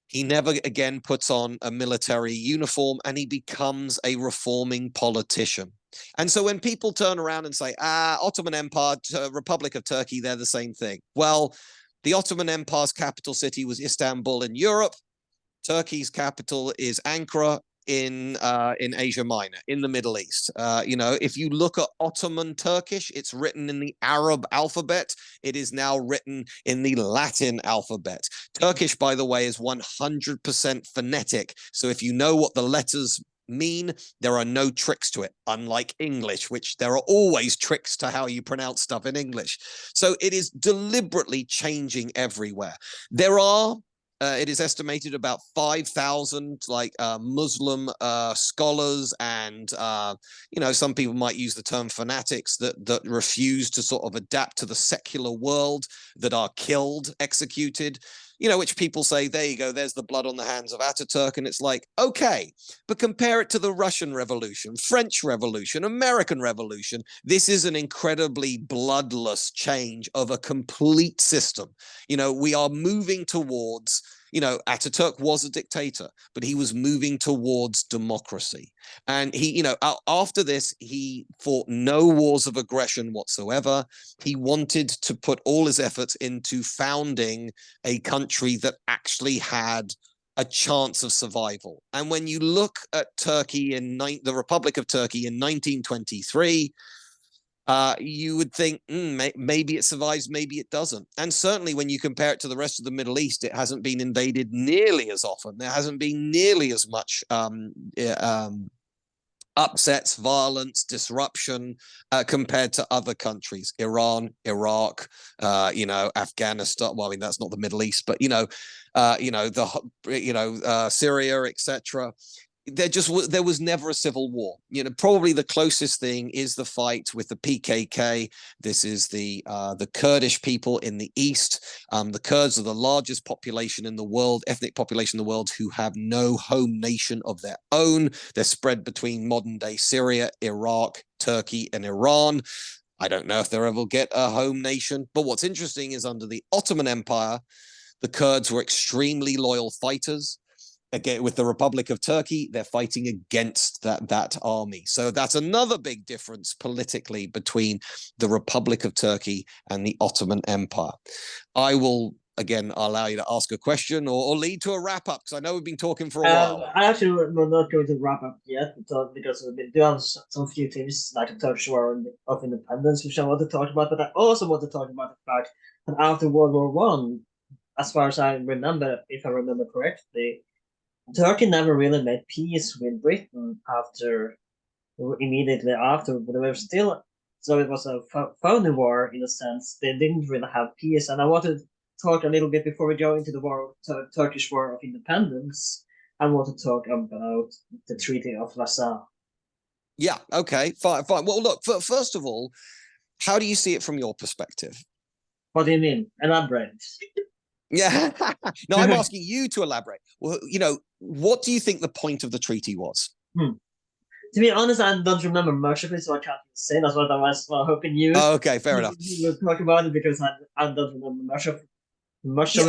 he never again puts on a military uniform, and he becomes a reforming politician. And so when people turn around and say, Ottoman Empire, Republic of Turkey, they're the same thing. Well, the Ottoman Empire's capital city was Istanbul in Europe. Turkey's capital is Ankara in Asia Minor, in the Middle East. If you look at Ottoman Turkish, it's written in the Arab alphabet. It is now written in the Latin alphabet. Turkish, by the way, is 100% phonetic. So if you know what the letters mean, there are no tricks to it, unlike English, which there are always tricks to how you pronounce stuff in English. So it is deliberately changing everywhere. There are it is estimated about 5,000 Muslim scholars and some people might use the term fanatics that refuse to sort of adapt to the secular world, that are killed, executed, which people say, there you go, there's the blood on the hands of Ataturk. And it's like, okay, but compare it to the Russian Revolution, French Revolution, American Revolution. This is an incredibly bloodless change of a complete system. We are moving towards, Ataturk was a dictator, but he was moving towards democracy. And he, after this, he fought no wars of aggression whatsoever. He wanted to put all his efforts into founding a country that actually had a chance of survival. And when you look at Turkey the Republic of Turkey in 1923, you would think maybe it survives, maybe it doesn't. And certainly when you compare it to the rest of the Middle East, it hasn't been invaded nearly as often. There hasn't been nearly as much upsets, violence, disruption compared to other countries, Iran, Iraq, Afghanistan. Well, I mean, that's not the Middle East, but Syria, etc. There was never a civil war. Probably the closest thing is the fight with the PKK. This is the Kurdish people in the east. The Kurds are the largest population in the world, ethnic population in the world, who have no home nation of their own. They're spread between modern day Syria, Iraq, Turkey, and Iran. I don't know if they'll ever get a home nation. But what's interesting is under the Ottoman Empire, the Kurds were extremely loyal fighters. again with the Republic of Turkey, they're fighting against that army. So that's another big difference politically between the Republic of Turkey and the Ottoman Empire. I will again allow you to ask a question or lead to a wrap up, because I know we've been talking for a while. I actually will not go to wrap up yet because we do have some few things like the Turkish War of Independence, which I want to talk about, but I also want to talk about the fact that after World War One, as far as I remember, if I remember correctly, Turkey never really made peace with Britain immediately after, but they were still, so it was a phony war in a sense. They didn't really have peace, and I wanted to talk a little bit before we go into the Turkish War of Independence. I want to talk about the Treaty of Lausanne. Yeah. Okay. Fine. Fine. Well, look. First of all, how do you see it from your perspective? What do you mean? Elaborate. Yeah. No, I'm asking you to elaborate. Well, what do you think the point of the treaty was? To be honest, I don't remember much of it, so I can't say. That's what I was hoping you. Oh, okay, fair enough. You would talk about it because I don't remember much of it.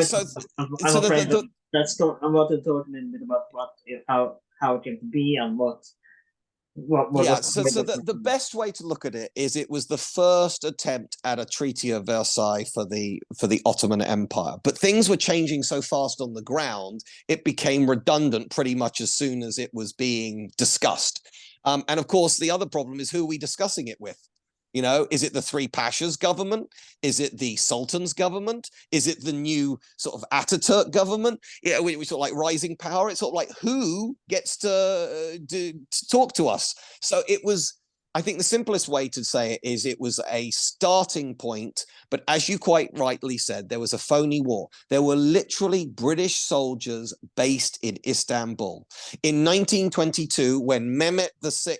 So, I'm afraid that's I want to talk a little bit about how it came to be and what. Yeah, so the best way to look at it is it was the first attempt at a Treaty of Versailles for the Ottoman Empire. But things were changing so fast on the ground, it became redundant pretty much as soon as it was being discussed. And of course, the other problem is who are we discussing it with? Is it the three Pashas government? Is it the Sultans government? Is it the new sort of Ataturk government? Yeah, we sort of like rising power. It's sort of like who gets to talk to us? So it was, I think the simplest way to say it is it was a starting point. But as you quite rightly said, there was a phony war. There were literally British soldiers based in Istanbul. In 1922, when Mehmet VI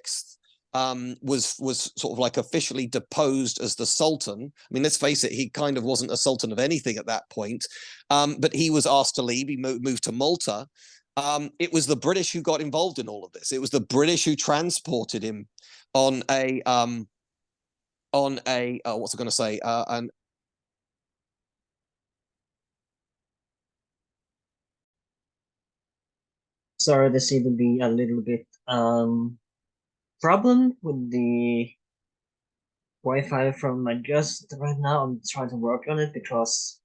was sort of like officially deposed as the Sultan. I mean, let's face it, he kind of wasn't a Sultan of anything at that point, but he was asked to leave. He moved to Malta. It was the British who got involved in all of this. It was the British who transported him on a what's I going to say? Sorry, there seemed to be a little bit problem with the Wi-Fi from my guest right now. I'm trying to work on it because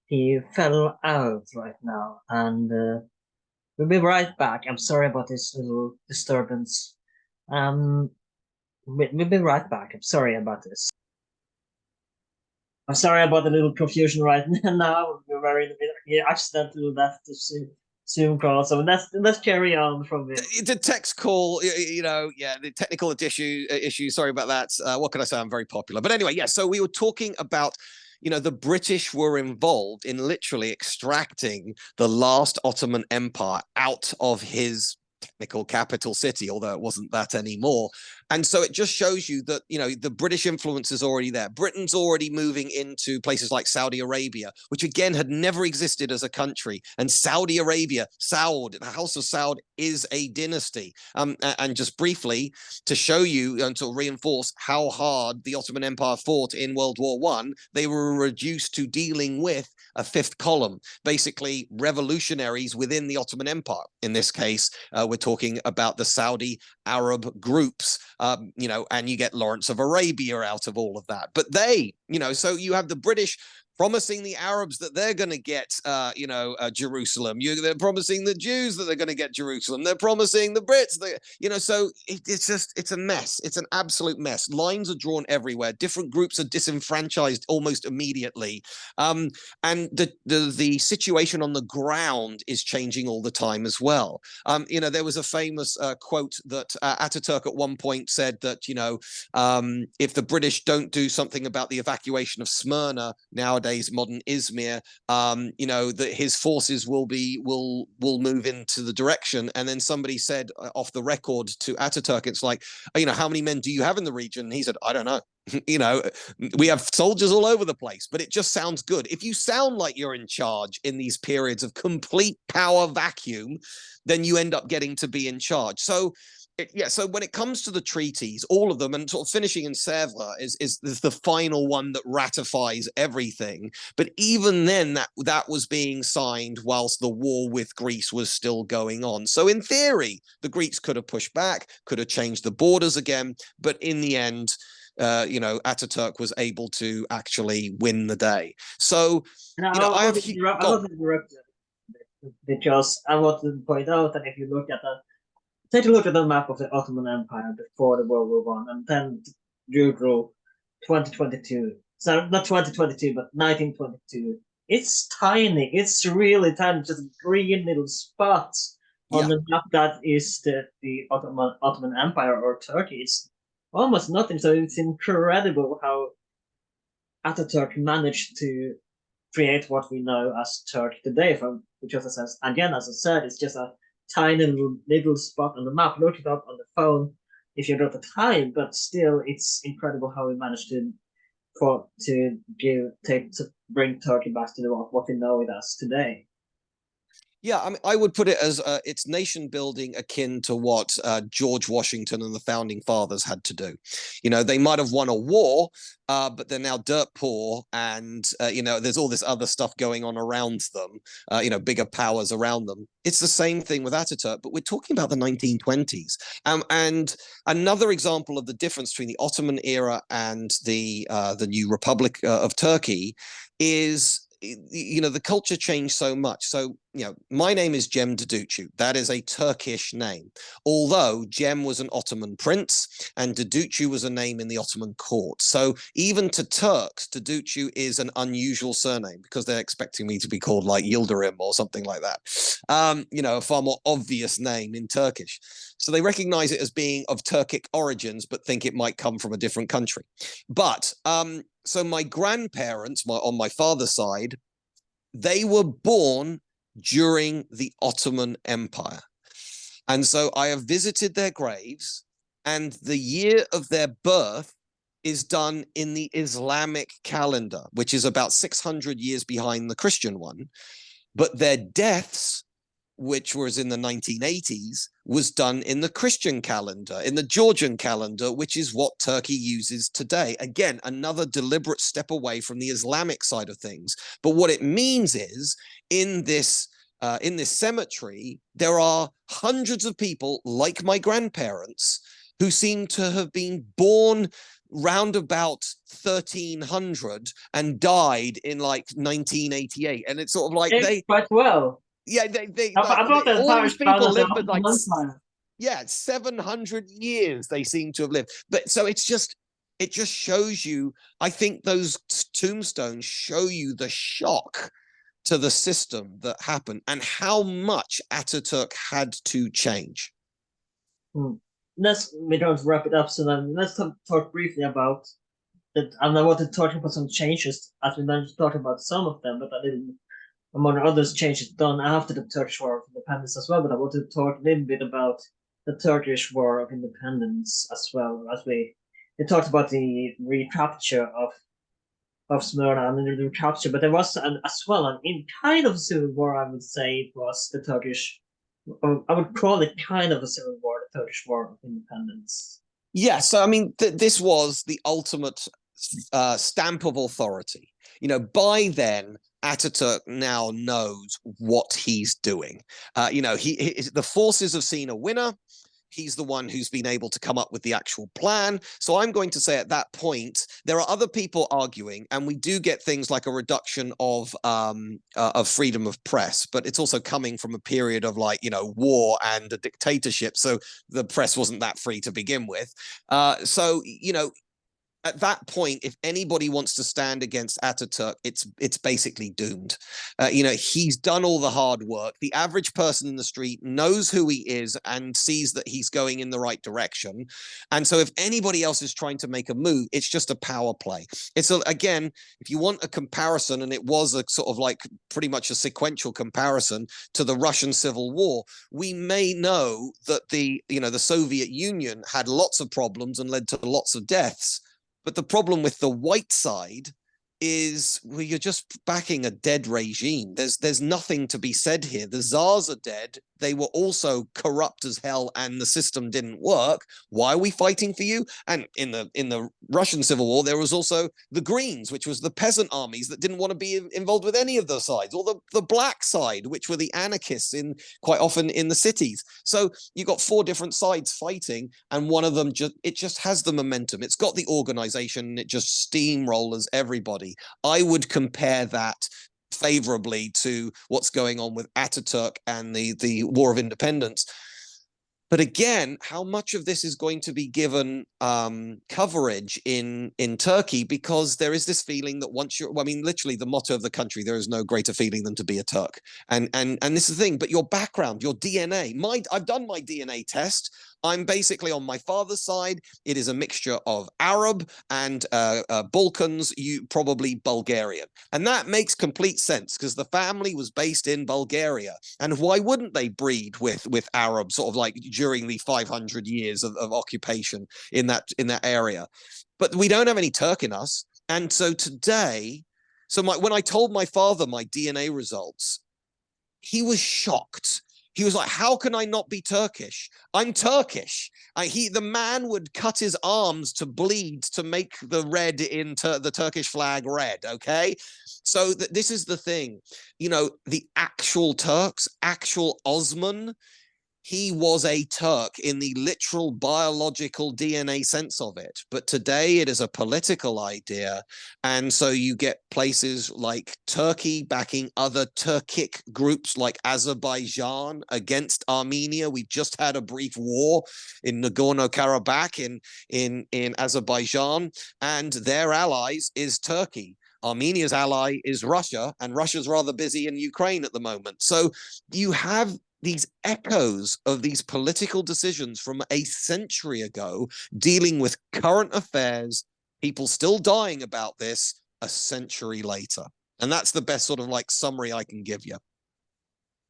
he fell out right now, and we'll be right back. I'm sorry about this little disturbance. We'll be right back. I'm sorry about this. I'm sorry about the little confusion right now. We're he accidentally left the Zoom call, so let's carry on from it. The text call, the technical issue. Sorry about that. What can I say? I'm very popular, but anyway, yeah. So we were talking about, the British were involved in literally extracting the last Ottoman Empire out of his technical capital city, although it wasn't that anymore. And so it just shows you that, the British influence is already there. Britain's already moving into places like Saudi Arabia, which again had never existed as a country. And Saudi Arabia, Saud, the House of Saud is a dynasty. And just briefly to show you and to reinforce how hard the Ottoman Empire fought in World War I, they were reduced to dealing with a fifth column, basically revolutionaries within the Ottoman Empire. In this case, we're talking about the Saudi Arab groups, and you get Lawrence of Arabia out of all of that. But so you have the British promising the Arabs that they're going to get, Jerusalem. They're promising the Jews that they're going to get Jerusalem. They're promising the Brits that, so it's a mess. It's an absolute mess. Lines are drawn everywhere. Different groups are disenfranchised almost immediately. And the situation on the ground is changing all the time as well. There was a famous quote that Ataturk at one point said that, if the British don't do something about the evacuation of Smyrna, nowadays modern Izmir, that his forces will move into the direction. And then somebody said off the record to Ataturk, it's like, how many men do you have in the region? And he said, I don't know. We have soldiers all over the place, but it just sounds good. If you sound like you're in charge in these periods of complete power vacuum, then you end up getting to be in charge. So Yeah, so when it comes to the treaties, all of them, and sort of finishing in Sèvres is the final one that ratifies everything. But even then, that was being signed whilst the war with Greece was still going on. So in theory, the Greeks could have pushed back, could have changed the borders again, but in the end, Ataturk was able to actually win the day. So, Now, I have I want to interrupt you because I want to point out that if you look at take a look at the map of the Ottoman Empire before the World War One, and then Google 2022. So not 2022, but 1922. It's tiny. It's really tiny. Just green little spots on the map that is the Ottoman Empire or Turkey. It's almost nothing. So it's incredible how Ataturk managed to create what we know as Turkey today. From because as again, as I said, it's just a tiny little spot on the map. Look it up on the phone if you got the time, but still, it's incredible how we managed to bring Turkey back to what we know it as today. Yeah, I mean, I would put it as it's nation building akin to what George Washington and the founding fathers had to do. They might have won a war, but they're now dirt poor, and there's all this other stuff going on around them. Bigger powers around them. It's the same thing with Ataturk, but we're talking about the 1920s. And another example of the difference between the Ottoman era and the new Republic of Turkey is the culture changed so much. So, my name is Jem Duducu. That is a Turkish name. Although Jem was an Ottoman prince and Duducu was a name in the Ottoman court. So even to Turks, Duducu is an unusual surname because they're expecting me to be called like Yildirim or something like that. A far more obvious name in Turkish. So they recognize it as being of Turkic origins, but think it might come from a different country. But so my grandparents, on my father's side, they were born during the Ottoman Empire. And so I have visited their graves, and the year of their birth is done in the Islamic calendar, which is about 600 years behind the Christian one. But their deaths, which was in the 1980s, was done in the Christian calendar, in the Georgian calendar, which is what Turkey uses today. Again, another deliberate step away from the Islamic side of things. But what it means is, in this cemetery, there are hundreds of people like my grandparents who seem to have been born round about 1300 and died in like 1988. And it's sort of like they quite well. Yeah, all these people live for like 700 years. They seem to have lived, but so it just shows you. I think those tombstones show you the shock to the system that happened and how much Ataturk had to change. We don't wrap it up. So then let's talk briefly about that. And I want to talk about some changes, as we managed to talk about some of them, but I didn't. Among others, changes done after the Turkish War of Independence as well. But I want to talk a little bit about the Turkish War of Independence as well, as we talked about the recapture of Smyrna and the recapture. But there was as well in kind of civil war. I would say it was the Turkish. I would call it kind of a civil war, the Turkish War of Independence. Yeah, so I mean, this was the ultimate stamp of authority. By then, Ataturk now knows what he's doing. The forces have seen a winner. He's the one who's been able to come up with the actual plan. So I'm going to say at that point, there are other people arguing, and we do get things like a reduction of freedom of press, but it's also coming from a period of war and a dictatorship. So the press wasn't that free to begin with. At that point, if anybody wants to stand against Ataturk, it's basically doomed. He's done all the hard work. The average person in the street knows who he is and sees that he's going in the right direction. And so if anybody else is trying to make a move, it's just a power play. Again, if you want a comparison, and it was a sort of like pretty much a sequential comparison to the Russian Civil War, we may know that the Soviet Union had lots of problems and led to lots of deaths. But the problem with the white side is, well, you're just backing a dead regime. There's nothing to be said here. The Tsars are dead. They were also corrupt as hell, and the system didn't work. Why are we fighting for you? And in the Russian Civil War, there was also the Greens, which was the peasant armies that didn't want to be involved with any of the sides, or the black side, which were the anarchists in quite often in the cities. So you got four different sides fighting, and one of them just has the momentum. It's got the organization, and it just steamrollers everybody. I would compare that favorably to what's going on with Ataturk and the War of Independence. But again, how much of this is going to be given coverage in Turkey? Because there is this feeling that once you're, well, I mean, literally the motto of the country, there is no greater feeling than to be a Turk. And this is the thing, but your background, your DNA, I've done my DNA test. I'm basically on my father's side. It is a mixture of Arab and Balkans, probably Bulgarian. And that makes complete sense because the family was based in Bulgaria. And why wouldn't they breed with Arabs sort of like during the 500 years of occupation in that area? But we don't have any Turk in us. And so today, when I told my father my DNA results, he was shocked. He was like, how can I not be Turkish? I'm Turkish. The man would cut his arms to bleed to make the red in the Turkish flag red, okay? So this is the thing. You know, the actual Turks, actual Osman, he was a Turk in the literal biological DNA sense of it. But today it is a political idea. And so you get places like Turkey backing other Turkic groups like Azerbaijan against Armenia. We just had a brief war in Nagorno-Karabakh in Azerbaijan, and their allies is Turkey. Armenia's ally is Russia, and Russia's rather busy in Ukraine at the moment. So you have these echoes of these political decisions from a century ago dealing with current affairs, people still dying about this a century later. And that's the best sort of like summary I can give you.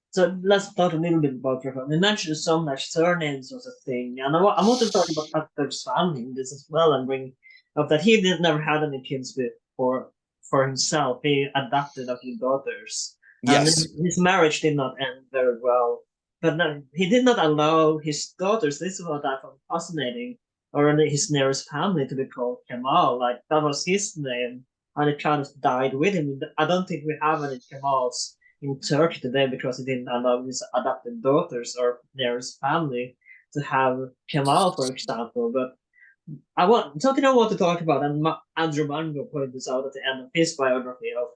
So let's talk a little bit about reform. You mentioned so much surnames was a thing, and I want to talk about Atatürk's family in this as well, and bring up that he never had any kids for himself. He adopted a few daughters. And Yes. his marriage did not end very well. But he did not allow his daughters, this is what I found fascinating, or his nearest family to be called Kemal. Like, that was his name, and it kind of died with him. I don't think we have any Kemals in Turkey today because he didn't allow his adopted daughters or nearest family to have Kemal, for example. But something I want to talk about, and Andrew Mango pointed this out at the end of his biography of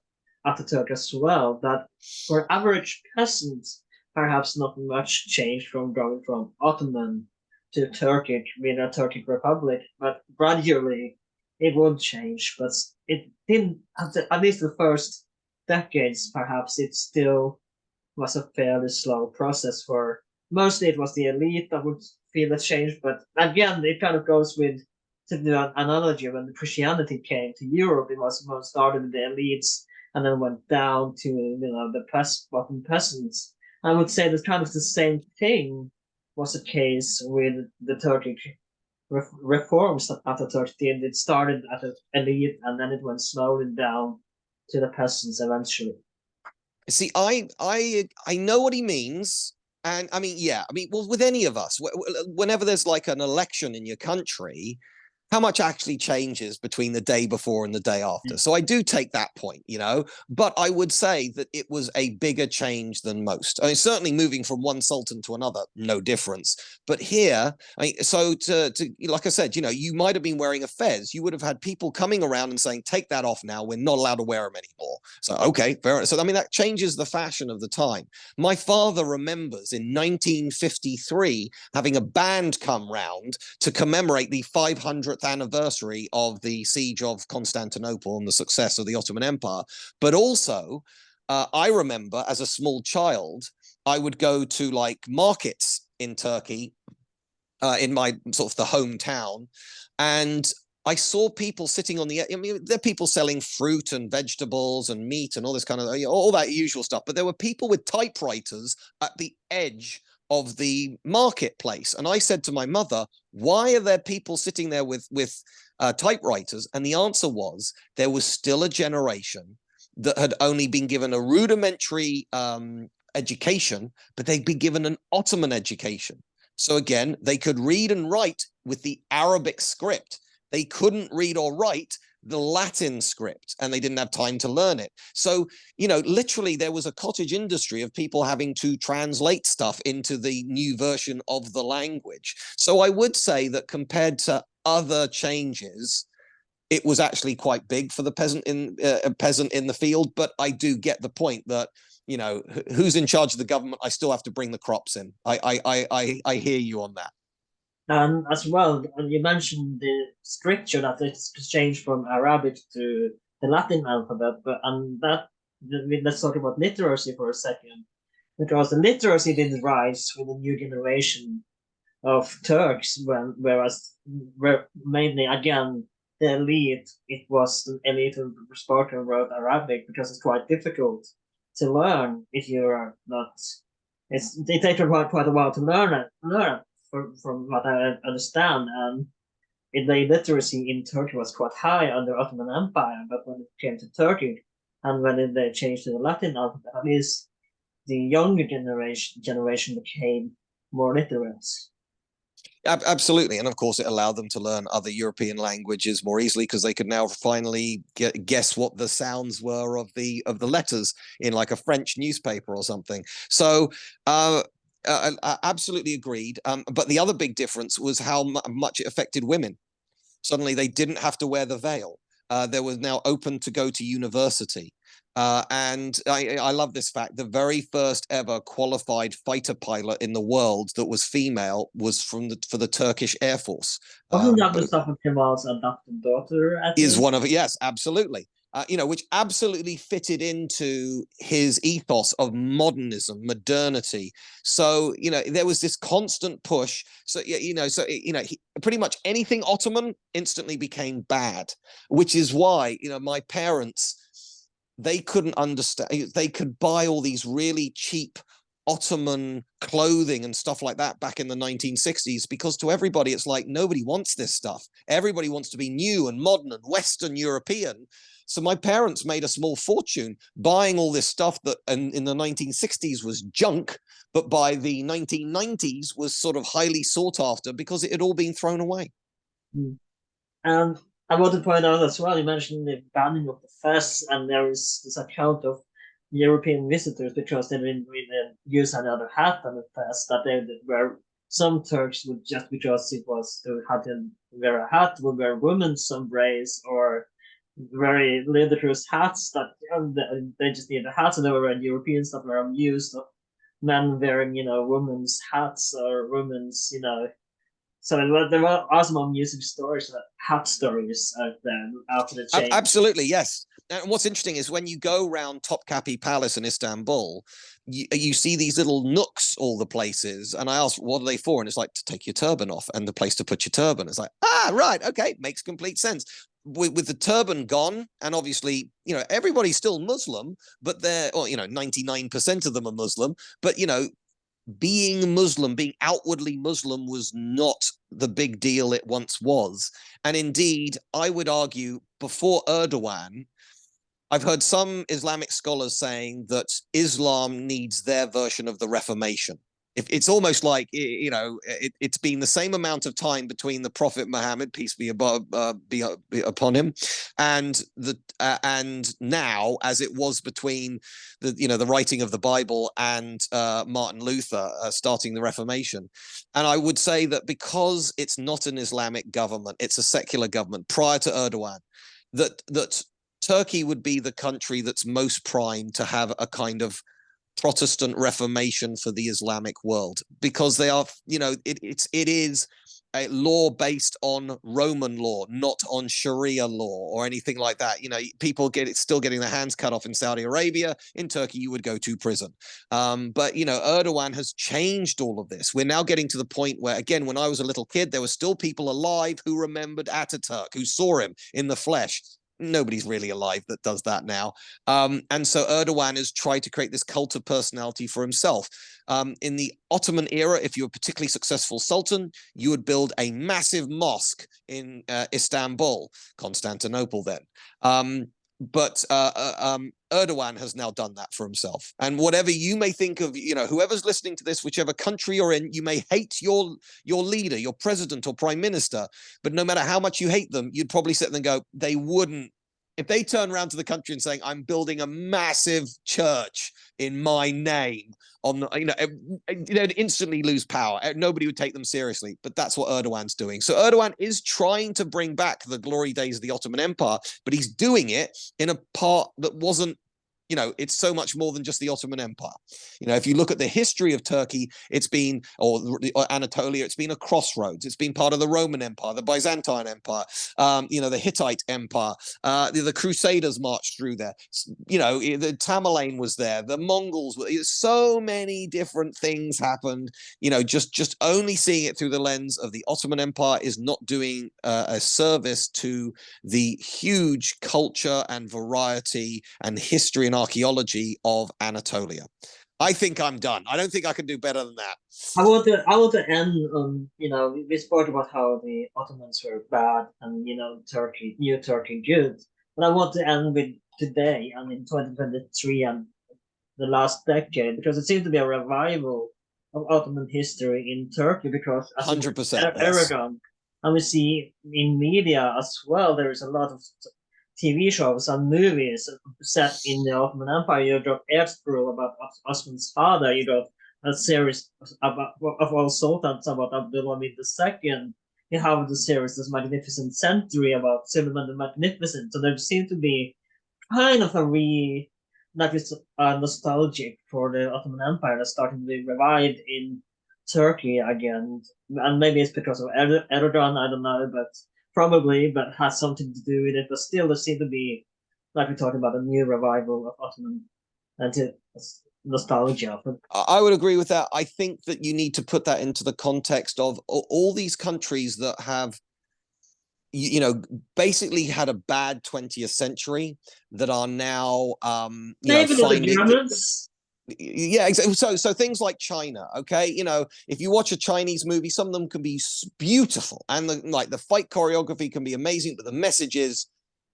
Ataturk as well, that for average peasants, perhaps not much changed from going from Ottoman to Turkic, being a Turkic republic, but gradually it would change. But it didn't, at least the first decades, perhaps it still was a fairly slow process for mostly it was the elite that would feel the change. But again, it kind of goes with the analogy when Christianity came to Europe, it was most started with the elites and then went down to the bottom peasants. I would say that kind of the same thing was the case with the Turkic reforms that Ataturk did. It started at the elite and then it went slowly down to the peasants eventually. See, I know what he means. And I mean, yeah, I mean, well, with any of us, whenever there's like an election in your country, how much actually changes between the day before and the day after. So I do take that point, but I would say that it was a bigger change than most. I mean, certainly moving from one sultan to another, no difference. But here, so to like I said, you might have been wearing a fez. You would have had people coming around and saying, take that off now. We're not allowed to wear them anymore. So, okay, fair enough. So, I mean, that changes the fashion of the time. My father remembers in 1953 having a band come round to commemorate the 500th anniversary of the siege of Constantinople and the success of the Ottoman Empire. But also, I remember as a small child, I would go to like markets in Turkey, in my sort of the hometown, and I saw people sitting on I mean, there are people selling fruit and vegetables and meat and all this kind of, all that usual stuff. But there were people with typewriters at the edge of the marketplace. And I said to my mother, why are there people sitting there with typewriters? And the answer was there was still a generation that had only been given a rudimentary education, but they'd been given an Ottoman education. So again, they could read and write with the Arabic script. They couldn't read or write the Latin script, and they didn't have time to learn it. So, you know, literally there was a cottage industry of people having to translate stuff into the new version of the language. So I would say that compared to other changes, it was actually quite big for the peasant in the field. But I do get the point that, you know, who's in charge of the government? I still have to bring the crops in. I hear you on that. And as well, you mentioned the scripture that it's changed from Arabic to the Latin alphabet, but and that let's talk about literacy for a second, because the literacy didn't rise with the new generation of Turks, where mainly again the elite, it was the elite who spoke and wrote Arabic because it's quite difficult to learn if you're not. It takes quite a while to learn it. From what I understand, the literacy in Turkey was quite high under Ottoman Empire, but when it came to Turkey, and when they changed to the Latin alphabet, at least the younger generation became more literate. Absolutely, and of course it allowed them to learn other European languages more easily because they could now finally guess what the sounds were of the letters in like a French newspaper or something. So absolutely agreed. But the other big difference was how much it affected women. Suddenly they didn't have to wear the veil. They were now open to go to university. And I love this fact. The very first ever qualified fighter pilot in the world that was female was for the Turkish Air Force. Wasn't that Mustafa Kemal's adopted daughter? Is one of it? Yes, absolutely. You know, which absolutely fitted into his ethos of modernism, modernity. So, you know, there was this constant push. So, pretty much anything Ottoman instantly became bad, which is why, you know, my parents, they couldn't understand. They could buy all these really cheap Ottoman clothing and stuff like that back in the 1960s, because to everybody, it's like, nobody wants this stuff. Everybody wants to be new and modern and Western European. So my parents made a small fortune buying all this stuff that in the 1960s was junk, but by the 1990s was sort of highly sought after because it had all been thrown away. And I want to point out as well, you mentioned the banning of the fest, and there is this account of European visitors because they didn't really use any other hat on the fest, that they were some Turks would, just because it was to had to wear a hat, would wear women's embrace or very ludicrous hats that they just needed hats, and there were Europeans that were amused of men wearing, you know, women's hats or women's, you know. So there were awesome amusing stories, hat stories out there after the change. Absolutely, yes. And what's interesting is when you go around Topkapi Palace in Istanbul, you see these little nooks all the places. And I asked, what are they for? And it's like, to take your turban off and the place to put your turban. It's like, right, okay, makes complete sense. With the turban gone, and obviously, you know, everybody's still Muslim, but they're, or, you know, 99% of them are Muslim, but, you know, being Muslim, being outwardly Muslim was not the big deal it once was. And indeed, I would argue before Erdogan, I've heard some Islamic scholars saying that Islam needs their version of the Reformation. It's almost like, you know, it's been the same amount of time between the Prophet Muhammad, peace be upon him, and now as it was between the writing of the Bible and Martin Luther starting the Reformation. And I would say that because it's not an Islamic government, it's a secular government prior to Erdogan, that Turkey would be the country that's most primed to have a kind of Protestant Reformation for the Islamic world, because they are, you know, it is a law based on Roman law, not on Sharia law or anything like that. You know, people still getting their hands cut off in Saudi Arabia. In Turkey, you would go to prison. But, you know, Erdogan has changed all of this. We're now getting to the point where, again, when I was a little kid, there were still people alive who remembered Ataturk, who saw him in the flesh. nobody's really alive that does that now. And so Erdogan has tried to create this cult of personality for himself. In the Ottoman era, if you were a particularly successful sultan, you would build a massive mosque in Istanbul, Constantinople then. But Erdogan has now done that for himself. And whatever you may think of, whoever's listening to this, whichever country you're in, you may hate your leader, your president or prime minister, but no matter how much you hate them, you'd probably sit there and go, they wouldn't. If they turn around to the country and saying, I'm building a massive church in my name, they'd instantly lose power. Nobody would take them seriously, but that's what Erdogan's doing. So Erdogan is trying to bring back the glory days of the Ottoman Empire, but he's doing it in a part that wasn't, it's so much more than just the Ottoman Empire. If you look at the history of Turkey, it's been, or Anatolia, it's been a crossroads. It's been part of the Roman Empire, the Byzantine Empire, the Hittite Empire. The Crusaders marched through there. The Tamerlane was there. The Mongols were. So many different things happened. Just only seeing it through the lens of the Ottoman Empire is not doing a service to the huge culture and variety and history and archaeology of Anatolia. I think I'm done. I don't think I can do better than that. I want to end on, we spoke about how the Ottomans were bad and, New Turkey good. But I want to end with today and in 2023 and the last decade, because it seems to be a revival of Ottoman history in Turkey, because 100%, Aragon, and we see in media as well, there is a lot of TV shows and movies set in the Ottoman Empire. You got Ertugrul about Osman's father. You got a series of all sultans about AbdhulAmhit II. You have the series, this Magnificent Century about Suleiman the Magnificent. So there seems to be kind of nostalgic for the Ottoman Empire that's starting to be revived in Turkey again. And maybe it's because of Erdogan, I don't know, but probably, but has something to do with it. But still, there seems to be, like we talked about, a new revival of Ottoman nostalgia. I would agree with that. I think that you need to put that into the context of all these countries that have, basically had a bad 20th century that are now, maybe the Germans. Yeah, exactly. So things like China, okay, if you watch a Chinese movie, some of them can be beautiful, and the fight choreography can be amazing, but the message is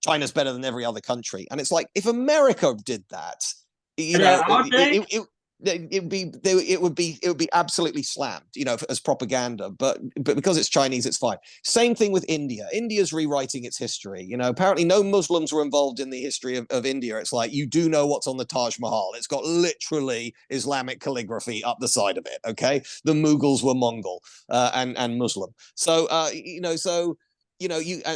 China's better than every other country. And it's like, if America did that, it would be absolutely slammed, as propaganda. But because it's Chinese, it's fine. Same thing with India. India's rewriting its history. Apparently no Muslims were involved in the history of India. It's like, you do know what's on the Taj Mahal. It's got literally Islamic calligraphy up the side of it. Okay, the Mughals were Mongol and Muslim. So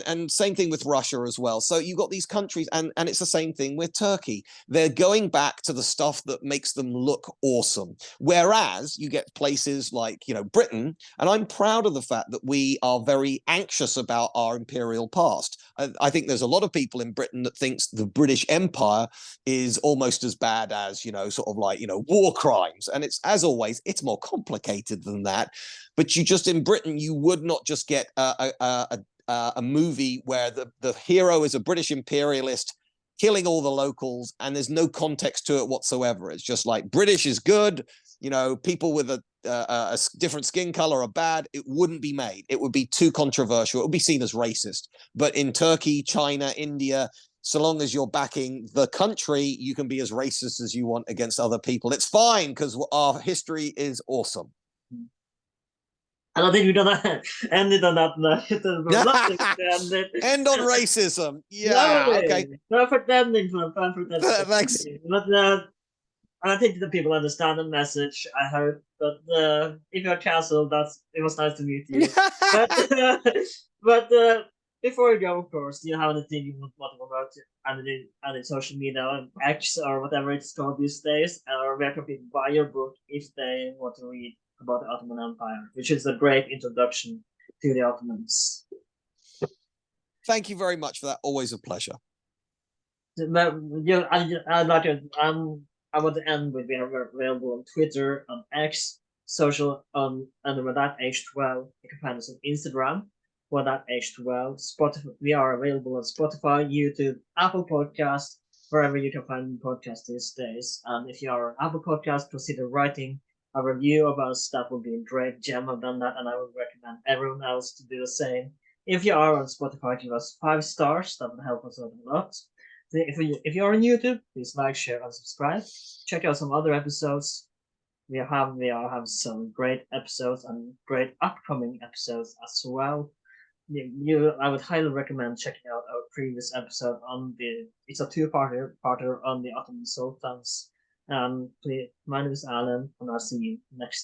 and same thing with Russia as well. So you got these countries, and it's the same thing with Turkey. They're going back to the stuff that makes them look awesome. Whereas you get places like, Britain, and I'm proud of the fact that we are very anxious about our imperial past. I think there's a lot of people in Britain that thinks the British Empire is almost as bad as, war crimes. And it's, as always, it's more complicated than that. But in Britain, you would not just get a movie where the hero is a British imperialist killing all the locals and there's no context to it whatsoever. It's just like, British is good, people with a different skin color are bad. It wouldn't be made. It would be too controversial. It would be seen as racist. But in Turkey, China, India, so long as you're backing the country, you can be as racist as you want against other people. It's fine, because our history is awesome. And I think we're gonna end it on that note. End on racism. Yeah. Lovely. Okay. Perfect ending for Thanks. But I think the people understand the message, I hope. But if you're cancelled, it was nice to meet you. but before you go, of course, do you have anything you want to promote? Any social media, X or whatever it's called these days, or where can people buy your book if they want to read about the Ottoman Empire, which is a great introduction to the Ottomans. Thank you very much for that. Always a pleasure. I want to end with, we are available on Twitter, on X, social, under that H12. You can find us on Instagram. for that aged well. Spotify, we are available on Spotify, YouTube, Apple Podcast, wherever you can find podcasts these days. And if you are on Apple Podcast, consider writing a review of us. That would be great. Jem have done that, and I would recommend everyone else to do the same. If you are on Spotify, give us 5 stars. That would help us out a lot. If you're on YouTube, please like, share, and subscribe. Check out some other episodes. We have some great episodes and great upcoming episodes as well. I would highly recommend checking out our previous episode on it's a two-parter on the Ottoman Sultans. Please, my name is Alan, and I'll see you next time.